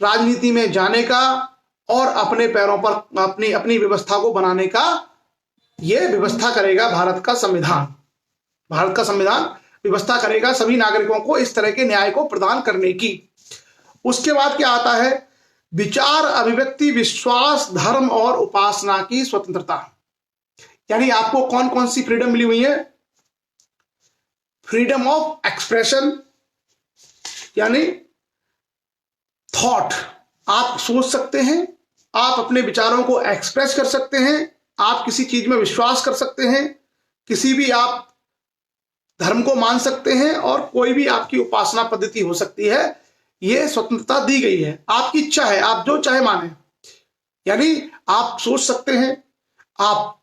राजनीति में जाने का और अपने पैरों पर अपनी अपनी व्यवस्था को बनाने का यह व्यवस्था करेगा भारत का संविधान। भारत का संविधान व्यवस्था करेगा सभी नागरिकों को इस तरह के न्याय को प्रदान करने की। उसके बाद क्या आता है? विचार, अभिव्यक्ति, विश्वास, धर्म और उपासना की स्वतंत्रता। यानी आपको कौन कौन सी फ्रीडम मिली हुई है? फ्रीडम ऑफ एक्सप्रेशन यानी थॉट, आप सोच सकते हैं, आप अपने विचारों को एक्सप्रेस कर सकते हैं, आप किसी चीज में विश्वास कर सकते हैं, किसी भी आप धर्म को मान सकते हैं और कोई भी आपकी उपासना पद्धति हो सकती है। यह स्वतंत्रता दी गई है, आपकी इच्छा है, आप जो चाहे माने। यानी आप सोच सकते हैं, आप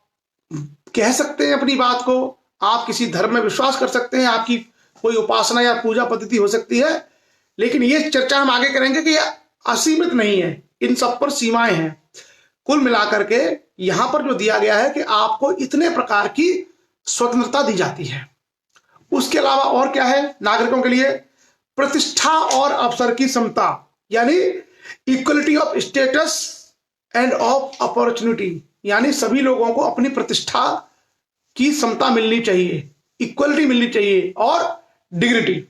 कह सकते हैं अपनी बात को, आप किसी धर्म में विश्वास कर सकते हैं, आपकी कोई उपासना या पूजा पद्धति हो सकती है, लेकिन ये चर्चा हम आगे करेंगे कि यह असीमित नहीं है, इन सब पर सीमाएं हैं। कुल मिलाकर के यहां पर जो दिया गया है कि आपको इतने प्रकार की स्वतंत्रता दी जाती है। उसके अलावा और क्या है नागरिकों के लिए? प्रतिष्ठा और अवसर की समता, यानी equality of status end of opportunity, यानी सभी लोगों को अपनी प्रतिष्ठा की समता मिलनी चाहिए, इक्वलिटी मिलनी चाहिए और डिग्निटी।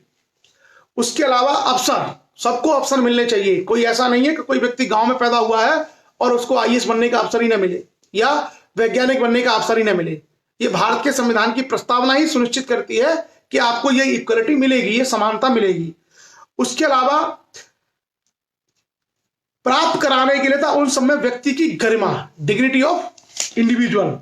उसके अलावा अवसर, सबको अवसर मिलने चाहिए। कोई ऐसा नहीं है कि कोई व्यक्ति गांव में पैदा हुआ है और उसको आईएएस बनने का अवसर ही ना मिले या वैज्ञानिक बनने का अवसर ही ना मिले। ये भारत के संविधान की प्रस्तावना ही सुनिश्चित करती है कि आपको ये इक्वलिटी मिलेगी, ये समानता मिलेगी। उसके अलावा प्राप्त कराने के लिए था उन सब में व्यक्ति की गरिमा, डिग्निटी ऑफ इंडिविजुअल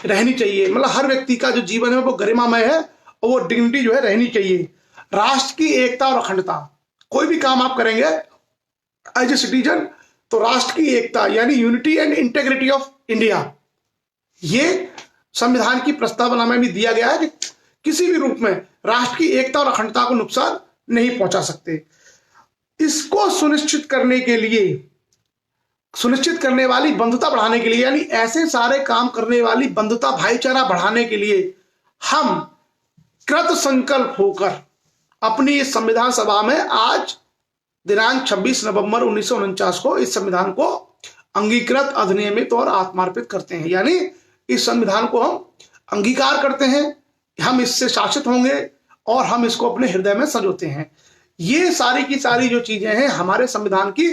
रहनी चाहिए। मतलब हर व्यक्ति का जो जीवन है वो गरिमामय है और वो डिग्निटी जो है रहनी चाहिए। राष्ट्र की एकता और अखंडता, कोई भी काम आप करेंगे एज ए सिटीजन तो राष्ट्र की एकता यानी unity and integrity of India, ये संविधान की प्रस्तावना में भी दिया गया है कि किसी भी रूप में राष्ट्र की एकता और अखंडता को नुकसान नहीं पहुंचा सकते। इसको सुनिश्चित करने के लिए, सुनिश्चित करने वाली बंधुता बढ़ाने के लिए, यानी ऐसे सारे काम करने वाली बंधुता भाईचारा बढ़ाने के लिए हम कृत संकल्प होकर अपनी इस संविधान सभा में आज दिनांक 26 नवंबर 1949 को इस संविधान को अंगीकृत, अधिनियमित और आत्मार्पित करते हैं। यानी इस संविधान को हम अंगीकार करते हैं, हम इससे शासित होंगे और हम इसको अपने हृदय में संजोते हैं। ये सारी की सारी जो चीजें हैं हमारे संविधान की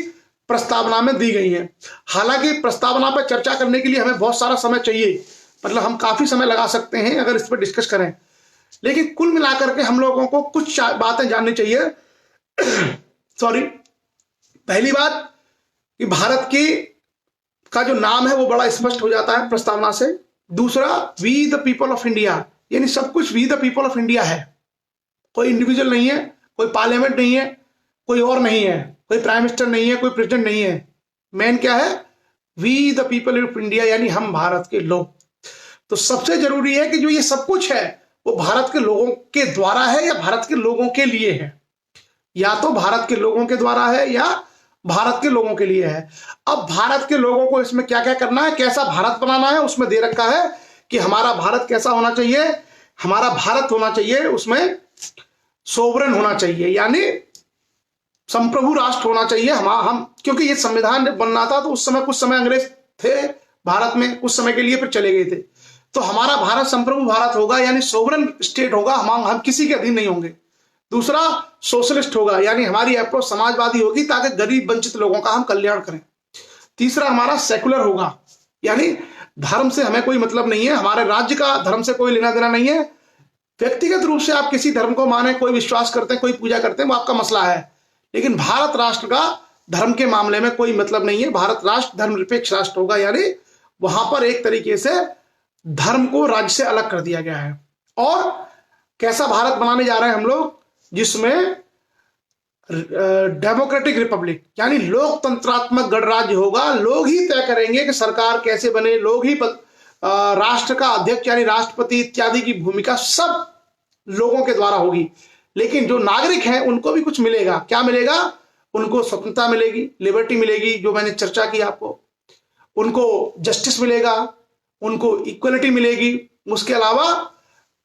प्रस्तावना में दी गई हैं। हालांकि प्रस्तावना पर चर्चा करने के लिए हमें बहुत सारा समय चाहिए, मतलब हम काफी समय लगा सकते हैं अगर इस पर डिस्कस करें, लेकिन कुल मिलाकर के हम लोगों को कुछ बातें जाननी चाहिए। पहली बात कि भारत की का जो नाम है वो बड़ा स्पष्ट हो जाता है प्रस्तावना से। दूसरा, we the people of India, यानी सब कुछ we the people of India है, कोई इंडिविजुअल नहीं है, कोई पार्लियामेंट नहीं है, कोई और नहीं है, कोई प्राइम मिनिस्टर नहीं है, कोई प्रेसिडेंट नहीं है। मेन क्या है? We the people of India, यानी हम भारत के लोग। तो सबसे जरूरी है कि जो ये सब कुछ है वो भारत के लोगों के द्वारा है या भारत के लोगों के लिए है, या तो भारत के लोगों के द्वारा है या भारत के लोगों के लिए है। अब भारत के लोगों को इसमें क्या क्या करना है, कैसा भारत बनाना है, उसमें दे रखा है कि हमारा भारत कैसा होना चाहिए। हमारा भारत होना चाहिए उसमें सोवरेन होना चाहिए, यानी संप्रभु राष्ट्र होना चाहिए। हम क्योंकि ये संविधान जब बनना था तो उस समय कुछ समय अंग्रेज थे भारत में, कुछ समय के लिए फिर चले गए थे। तो हमारा भारत संप्रभु भारत होगा, यानी सोवरेन स्टेट होगा, हम किसी के अधीन नहीं होंगे। दूसरा, सोशलिस्ट होगा, यानी हमारी अप्रोच समाजवादी होगी ताकि गरीब वंचित लोगों का हम कल्याण करें। तीसरा, हमारा सेकुलर होगा, यानी धर्म से हमें कोई मतलब नहीं है, हमारे राज्य का धर्म से कोई लेना देना नहीं है। व्यक्तिगत रूप से आप किसी धर्म को माने, कोई विश्वास करते हैं, कोई पूजा करते हैं, वो आपका मसला है, लेकिन भारत राष्ट्र का धर्म के मामले में कोई मतलब नहीं है। भारत राष्ट्र धर्मनिरपेक्ष राष्ट्र होगा, यानी वहां पर एक तरीके से धर्म को राज्य से अलग कर दिया गया है। और कैसा भारत बनाने जा रहे हैं हम लोग, जिसमें डेमोक्रेटिक रिपब्लिक यानी लोकतंत्रात्मक गणराज्य होगा। लोग ही तय करेंगे कि सरकार कैसे बने, लोग ही राष्ट्र का अध्यक्ष यानी राष्ट्रपति इत्यादि की भूमिका सब लोगों के द्वारा होगी। लेकिन जो नागरिक हैं उनको भी कुछ मिलेगा। क्या मिलेगा? उनको स्वतंत्रता मिलेगी, लिबर्टी मिलेगी, जो मैंने चर्चा की आपको, उनको जस्टिस मिलेगा, उनको इक्वलिटी मिलेगी। उसके अलावा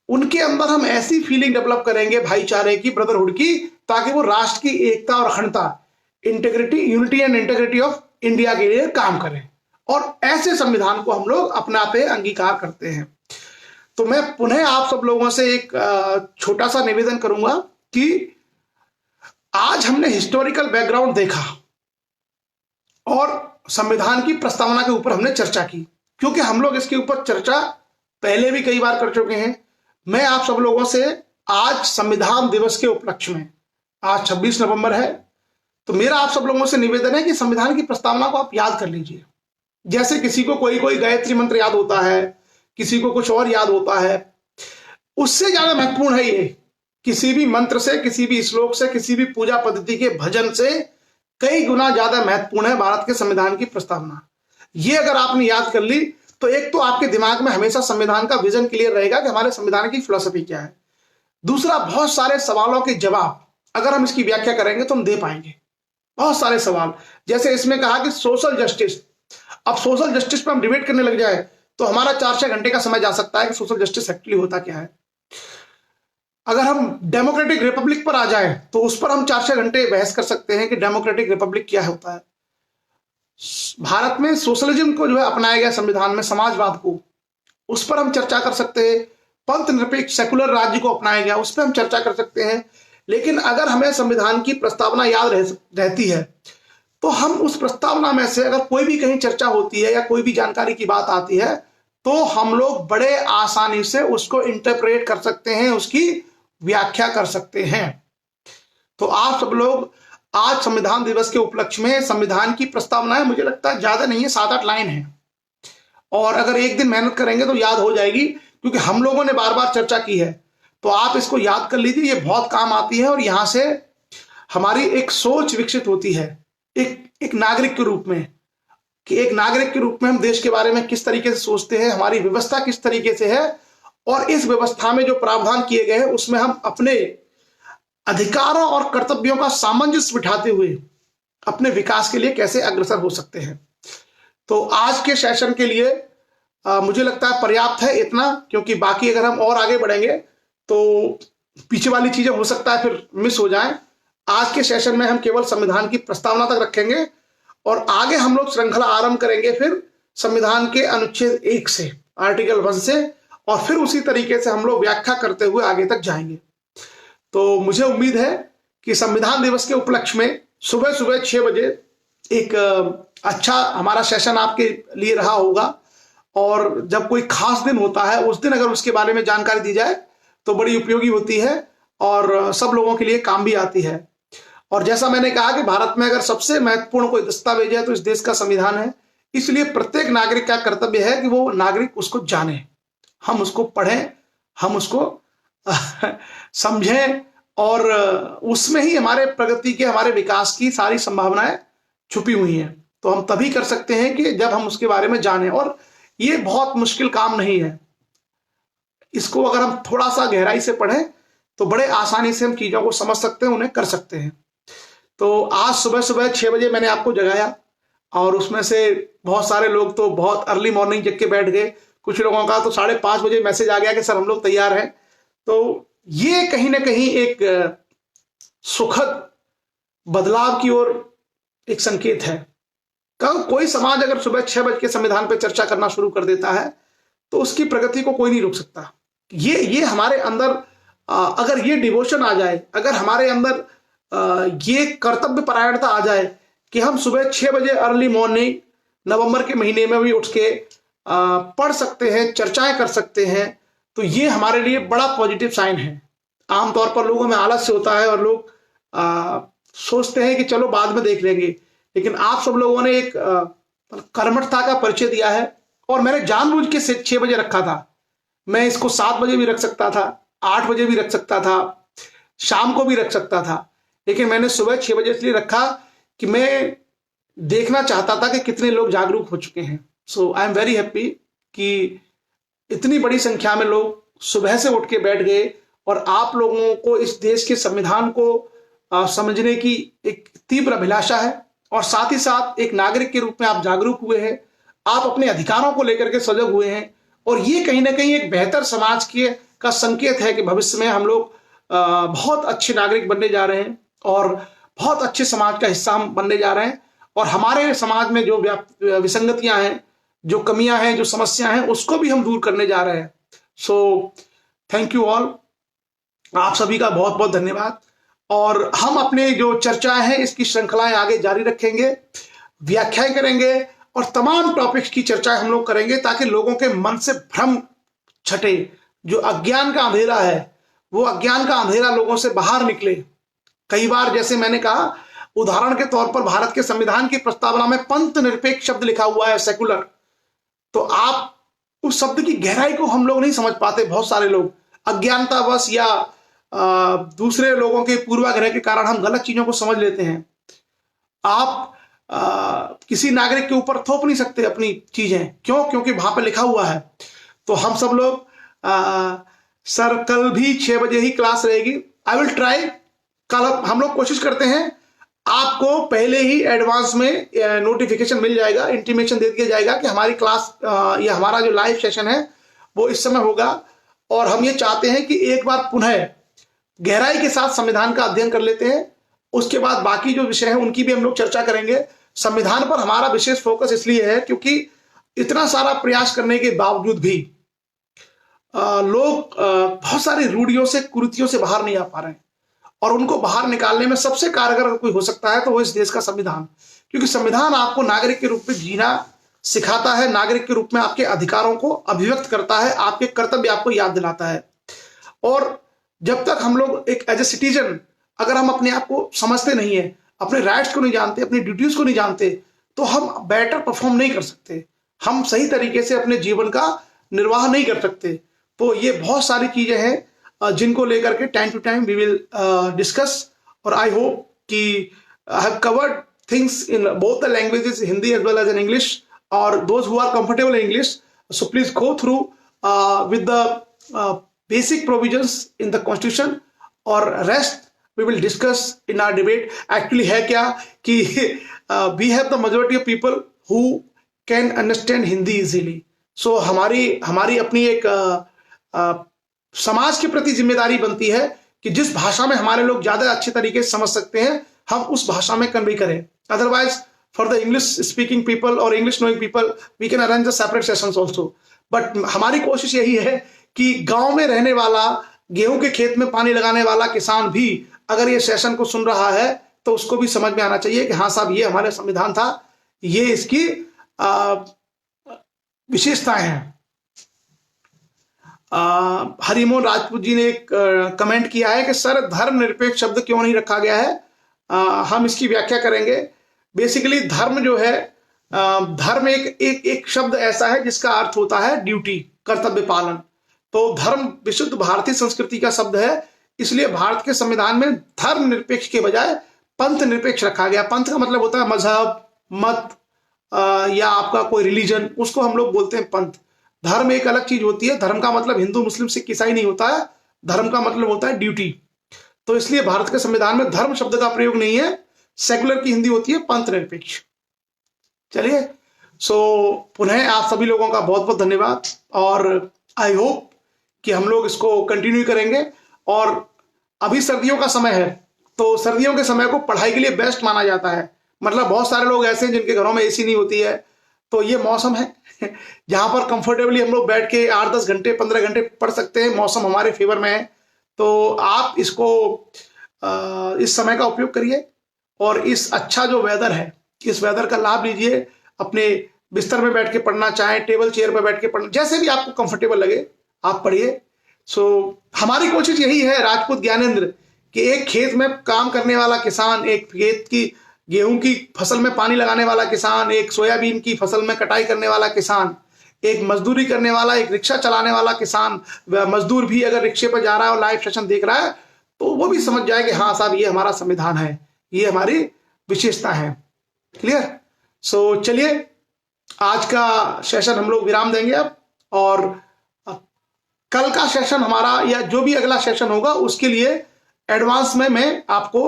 उनके अंदर हम ऐसी फीलिंग डेवलप करेंगे भाईचारे की, ब्रदरहुड की, ताकि वो राष्ट्र की एकता और अखंडता, integrity, unity and integrity of India के लिए काम करें। और ऐसे संविधान को हम लोग अपनाते अंगीकार करते हैं। तो मैं पुनः आप सब लोगों से एक छोटा सा निवेदन करूंगा कि आज हमने हिस्टोरिकल बैकग्राउंड देखा और संविधान की प्रस्तावना के ऊपर हमने चर्चा की, क्योंकि हम लोग इसके ऊपर चर्चा पहले भी कई बार कर चुके हैं। मैं आप सब लोगों से आज संविधान दिवस के उपलक्ष्य में, आज 26 नवंबर है, तो मेरा आप सब लोगों से निवेदन है कि संविधान की प्रस्तावना को आप याद कर लीजिए। जैसे किसी को कोई गायत्री मंत्र याद होता है, किसी को कुछ और याद होता है, उससे ज्यादा महत्वपूर्ण है ये किसी भी मंत्र से, किसी भी श्लोक से, किसी भी पूजा पद्धति के भजन से कई गुना ज्यादा महत्वपूर्ण है भारत के संविधान की प्रस्तावना। ये अगर आपने याद कर ली तो एक तो आपके दिमाग में हमेशा संविधान का विजन क्लियर रहेगा कि हमारे संविधान की फिलॉसफी क्या है। दूसरा, बहुत सारे सवालों के जवाब अगर हम इसकी व्याख्या करेंगे तो हम दे पाएंगे। बहुत सारे सवाल, जैसे इसमें कहा कि सोशल जस्टिस, अब सोशल जस्टिस पर हम डिबेट करने लग जाए तो हमारा 4-6 घंटे का समय जा सकता है कि सोशल जस्टिस एक्चुअली होता क्या है। अगर हम डेमोक्रेटिक रिपब्लिक पर आ जाए तो उस पर हम 4-6 घंटे बहस कर सकते हैं कि डेमोक्रेटिक रिपब्लिक क्या होता है। भारत में सोशलिज्म को जो है अपनाया गया संविधान में, समाजवाद को, उस पर हम चर्चा कर सकते हैं। पंथ निरपेक्ष सेकुलर राज्य को अपनाया गया, उस पर हम चर्चा कर सकते हैं। लेकिन अगर हमें संविधान की प्रस्तावना याद रहती है तो हम उस प्रस्तावना में से अगर कोई भी कहीं चर्चा होती है या कोई भी जानकारी की बात आती है तो हम लोग बड़े आसानी से उसको इंटरप्रेट कर सकते हैं, उसकी व्याख्या कर सकते हैं। तो आप सब लोग आज संविधान दिवस के उपलक्ष्य में संविधान की प्रस्तावना है, मुझे लगता है ज्यादा नहीं है, 7-8 लाइन है, और अगर एक दिन मेहनत करेंगे तो याद हो जाएगी, क्योंकि हम लोगों ने बार बार चर्चा की है। तो आप इसको याद कर लीजिए, ये बहुत काम आती है और यहां से हमारी एक सोच विकसित होती है एक नागरिक के रूप में, कि एक नागरिक के रूप में हम देश के बारे में किस तरीके से सोचते हैं, हमारी व्यवस्था किस तरीके से है, और इस व्यवस्था में जो प्रावधान किए गए हैं उसमें हम अपने अधिकारों और कर्तव्यों का सामंजस्य बिठाते हुए अपने विकास के लिए कैसे अग्रसर हो सकते हैं। तो आज के सेशन के लिए मुझे लगता है पर्याप्त है इतना, क्योंकि बाकी अगर हम और आगे बढ़ेंगे तो पीछे वाली चीजें हो सकता है फिर मिस हो जाएं। आज के सेशन में हम केवल संविधान की प्रस्तावना तक रखेंगे और आगे हम लोग श्रृंखला आरंभ करेंगे फिर संविधान के अनुच्छेद 1 से, आर्टिकल 1 से, और फिर उसी तरीके से हम लोग व्याख्या करते हुए आगे तक जाएंगे। तो मुझे उम्मीद है कि संविधान दिवस के उपलक्ष्य में सुबह सुबह 6 बजे एक अच्छा हमारा सेशन आपके लिए रहा होगा, और जब कोई खास दिन होता है उस दिन अगर उसके बारे में जानकारी दी जाए तो बड़ी उपयोगी होती है और सब लोगों के लिए काम भी आती है। और जैसा मैंने कहा कि भारत में अगर सबसे महत्वपूर्ण कोई दस्तावेज है तो इस देश का संविधान है, इसलिए प्रत्येक नागरिक का कर्तव्य है कि वो नागरिक उसको जाने, हम उसको पढ़ें, हम उसको समझें, और उसमें ही हमारे प्रगति के, हमारे विकास की सारी संभावनाएं छुपी हुई हैं। तो हम तभी कर सकते हैं कि जब हम उसके बारे में जानें, और ये बहुत मुश्किल काम नहीं है। इसको अगर हम थोड़ा सा गहराई से पढ़ें तो बड़े आसानी से हम चीजों को समझ सकते हैं, उन्हें कर सकते हैं। तो आज सुबह सुबह 6 बजे मैंने आपको जगाया, और उसमें से बहुत सारे लोग तो बहुत अर्ली मॉर्निंग जग के बैठ गए, कुछ लोगों का तो 5:30 बजे मैसेज आ गया कि सर हम लोग तैयार हैं। तो ये कहीं ना कहीं एक सुखद बदलाव की ओर एक संकेत है। कोई समाज अगर सुबह 6 बजे के संविधान पर चर्चा करना शुरू कर देता है तो उसकी प्रगति को कोई नहीं रोक सकता। ये हमारे अंदर अगर ये डिवोशन आ जाए, अगर हमारे अंदर ये कर्तव्य परायणता आ जाए कि हम सुबह 6 बजे अर्ली मॉर्निंग नवंबर के महीने में भी उठ के पढ़ सकते हैं, चर्चाएं कर सकते हैं, तो ये हमारे लिए बड़ा पॉजिटिव साइन है। आमतौर पर लोगों में आलस्य होता है और लोग सोचते हैं कि चलो बाद में देख लेंगे, लेकिन आप सब लोगों ने एक कर्मठता का परिचय दिया है। और मैंने जानबूझ के 6 बजे रखा था, मैं इसको 7 बजे भी रख सकता था, 8 बजे भी रख सकता था, शाम को भी रख सकता था, लेकिन मैंने सुबह 6 बजे इसलिए रखा कि मैं देखना चाहता था कि कितने लोग जागरूक हो चुके हैं। सो आई एम वेरी हैप्पी कि इतनी बड़ी संख्या में लोग सुबह से उठ के बैठ गए, और आप लोगों को इस देश के संविधान को समझने की एक तीव्र अभिलाषा है, और साथ ही साथ एक नागरिक के रूप में आप जागरूक हुए हैं, आप अपने अधिकारों को लेकर के सजग हुए हैं, और ये कहीं ना कहीं एक बेहतर समाज का संकेत है कि भविष्य में हम लोग बहुत अच्छे नागरिक बनने जा रहे हैं और बहुत अच्छे समाज का हिस्सा हम बनने जा रहे हैं, और हमारे समाज में जो विसंगतियां हैं, जो कमियां हैं, जो समस्या हैं, उसको भी हम दूर करने जा रहे हैं। सो थैंक यू ऑल, आप सभी का बहुत बहुत धन्यवाद। और हम अपने जो चर्चाएं हैं इसकी श्रृंखलाएं आगे जारी रखेंगे, व्याख्याएं करेंगे, और तमाम टॉपिक्स की चर्चा हम लोग करेंगे ताकि लोगों के मन से भ्रम छटे, जो अज्ञान का अंधेरा है वो अज्ञान का अंधेरा लोगों से बाहर निकले। कई बार जैसे मैंने कहा, उदाहरण के तौर पर भारत के संविधान की प्रस्तावना में पंथ निरपेक्ष शब्द लिखा हुआ है, सेकुलर, तो आप उस शब्द की गहराई को हम लोग नहीं समझ पाते। बहुत सारे लोग अज्ञानतावश या दूसरे लोगों के पूर्वाग्रह के कारण हम गलत चीजों को समझ लेते हैं। आप किसी नागरिक के ऊपर थोप नहीं सकते अपनी चीजें। क्यों? क्योंकि वहां पर लिखा हुआ है। तो हम सब लोग सर कल भी 6 बजे ही क्लास रहेगी। I will try. कल हम लोग कोशिश करते हैं, आपको पहले ही एडवांस में नोटिफिकेशन मिल जाएगा, इंटीमेशन दे दिया जाएगा कि हमारी क्लास या हमारा जो लाइव सेशन है वो इस समय होगा। और हम ये चाहते हैं कि एक बार पुनः गहराई के साथ संविधान का अध्ययन कर लेते हैं। उसके बाद बाकी जो विषय हैं उनकी भी हम लोग चर्चा करेंगे। संविधान पर हमारा विशेष फोकस इसलिए है क्योंकि इतना सारा प्रयास करने के बावजूद भी लोग बहुत सारी रूढ़ियों से, कुरीतियों से बाहर नहीं आ पा रहे हैं। और उनको बाहर निकालने में सबसे कारगर कोई हो सकता है तो वो इस देश का संविधान। क्योंकि संविधान आपको नागरिक के रूप में जीना सिखाता है, नागरिक के रूप में आपके अधिकारों को अभिव्यक्त करता है, आपके कर्तव्य आपको याद दिलाता है। और जब तक हम लोग एक एज ए सिटीजन अगर हम अपने आप को समझते नहीं है, अपने राइट्स को नहीं जानते, अपनी ड्यूटीज को नहीं जानते, तो हम बेटर परफॉर्म नहीं कर सकते, हम सही तरीके से अपने जीवन का निर्वाह नहीं कर सकते। तो ये बहुत सारी चीजें हैं जिनको लेकर के time to time we will discuss. और आई होप कि I have covered things in both the languages, Hindi as well as in English, और those who are comfortable in English, so please go through with the basic provisions in the constitution, और rest we will discuss in our debate. Actually है क्या कि we have the majority of people who can understand Hindi easily. So हमारी अपनी एक समाज के प्रति जिम्मेदारी बनती है कि जिस भाषा में हमारे लोग ज्यादा अच्छे तरीके से समझ सकते हैं हम उस भाषा में कन्वे करें। Otherwise for the English speaking people और English knowing people we can arrange the separate sessions also. But हमारी कोशिश यही है कि गांव में रहने वाला, गेहूं के खेत में पानी लगाने वाला किसान भी अगर ये सेशन को सुन रहा है तो उसको भी समझ में आना चाहिए कि हाँ साहब, ये हमारे संविधान था, ये इसकी विशेषताएं हैं। हरिमोहन राजपूत जी ने एक कमेंट किया है कि सर धर्मनिरपेक्ष शब्द क्यों नहीं रखा गया है। हम इसकी व्याख्या करेंगे। बेसिकली धर्म जो है, धर्म एक शब्द ऐसा है जिसका अर्थ होता है ड्यूटी, कर्तव्य पालन। तो धर्म विशुद्ध भारतीय संस्कृति का शब्द है, इसलिए भारत के संविधान में धर्म निरपेक्ष के बजाय पंथ निरपेक्ष रखा गया। पंथ का मतलब होता है मजहब, मत या आपका कोई रिलीजन, उसको हम लोग बोलते हैं पंथ। धर्म एक अलग चीज होती है। धर्म का मतलब हिंदू, मुस्लिम, सिख, ईसाई नहीं होता है। धर्म का मतलब होता है ड्यूटी। तो इसलिए भारत के संविधान में धर्म शब्द का प्रयोग नहीं है। सेकुलर की हिंदी होती है पंथ निरपेक्ष। चलिए, सो पुनः आप सभी लोगों का बहुत बहुत धन्यवाद, और आई होप कि हम लोग इसको कंटिन्यू करेंगे। और अभी सर्दियों का समय है, तो सर्दियों के समय को पढ़ाई के लिए बेस्ट माना जाता है। मतलब बहुत सारे लोग ऐसे हैं जिनके घरों में एसी नहीं होती है, तो ये मौसम है जहां पर कंफर्टेबली हम लोग बैठ के 8-10 घंटे 15 घंटे पढ़ सकते हैं। मौसम हमारे फेवर में है, तो आप इसको इस समय का उपयोग करिए और इस अच्छा जो वेदर है, इस वेदर का लाभ लीजिए। अपने बिस्तर में बैठ के पढ़ना चाहें, टेबल चेयर पर बैठ के पढ़ना, जैसे भी आपको कंफर्टेबल लगे आप पढ़िए। सो हमारी कोशिश यही है राजपूत ज्ञानेंद्र, कि एक खेत में काम करने वाला किसान, एक खेत की गेहूं की फसल में पानी लगाने वाला किसान, एक सोयाबीन की फसल में कटाई करने वाला किसान, एक मजदूरी करने वाला, एक रिक्शा चलाने वाला किसान, मजदूर भी अगर रिक्शे पर जा रहा है और लाइव सेशन देख रहा है तो वो भी समझ जाए कि हाँ साहब, ये हमारा संविधान है, ये हमारी विशेषता है। क्लियर? सो चलिए, आज का सेशन हम लोग विराम देंगे अब, और कल का सेशन हमारा या जो भी अगला सेशन होगा उसके लिए एडवांस में मैं आपको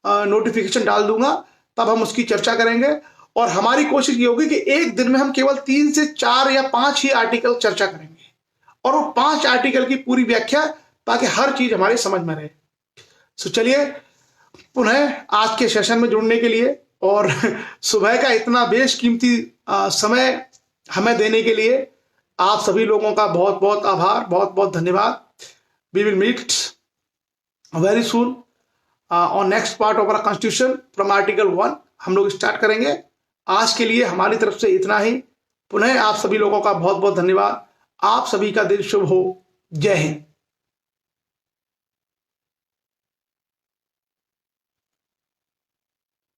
नोटिफिकेशन डाल दूंगा, तब हम उसकी चर्चा करेंगे। और हमारी कोशिश ये होगी कि एक दिन में हम केवल 3 से 4 या 5 ही आर्टिकल चर्चा करेंगे, और वो 5 आर्टिकल की पूरी व्याख्या, ताकि हर चीज हमारी समझ में रहे। सो चलिए, पुनः आज के सेशन में जुड़ने के लिए और सुबह का इतना बेशकीमती समय हमें देने के लिए आप सभी लोगों का बहुत बहुत आभार, बहुत बहुत धन्यवाद। We will meet very soon on next part of our constitution from article 1 हम लोग स्टार्ट करेंगे। आज के लिए हमारी तरफ से इतना ही। पुनः आप सभी लोगों का बहुत बहुत धन्यवाद। आप सभी का दिन शुभ हो। जय हिंद।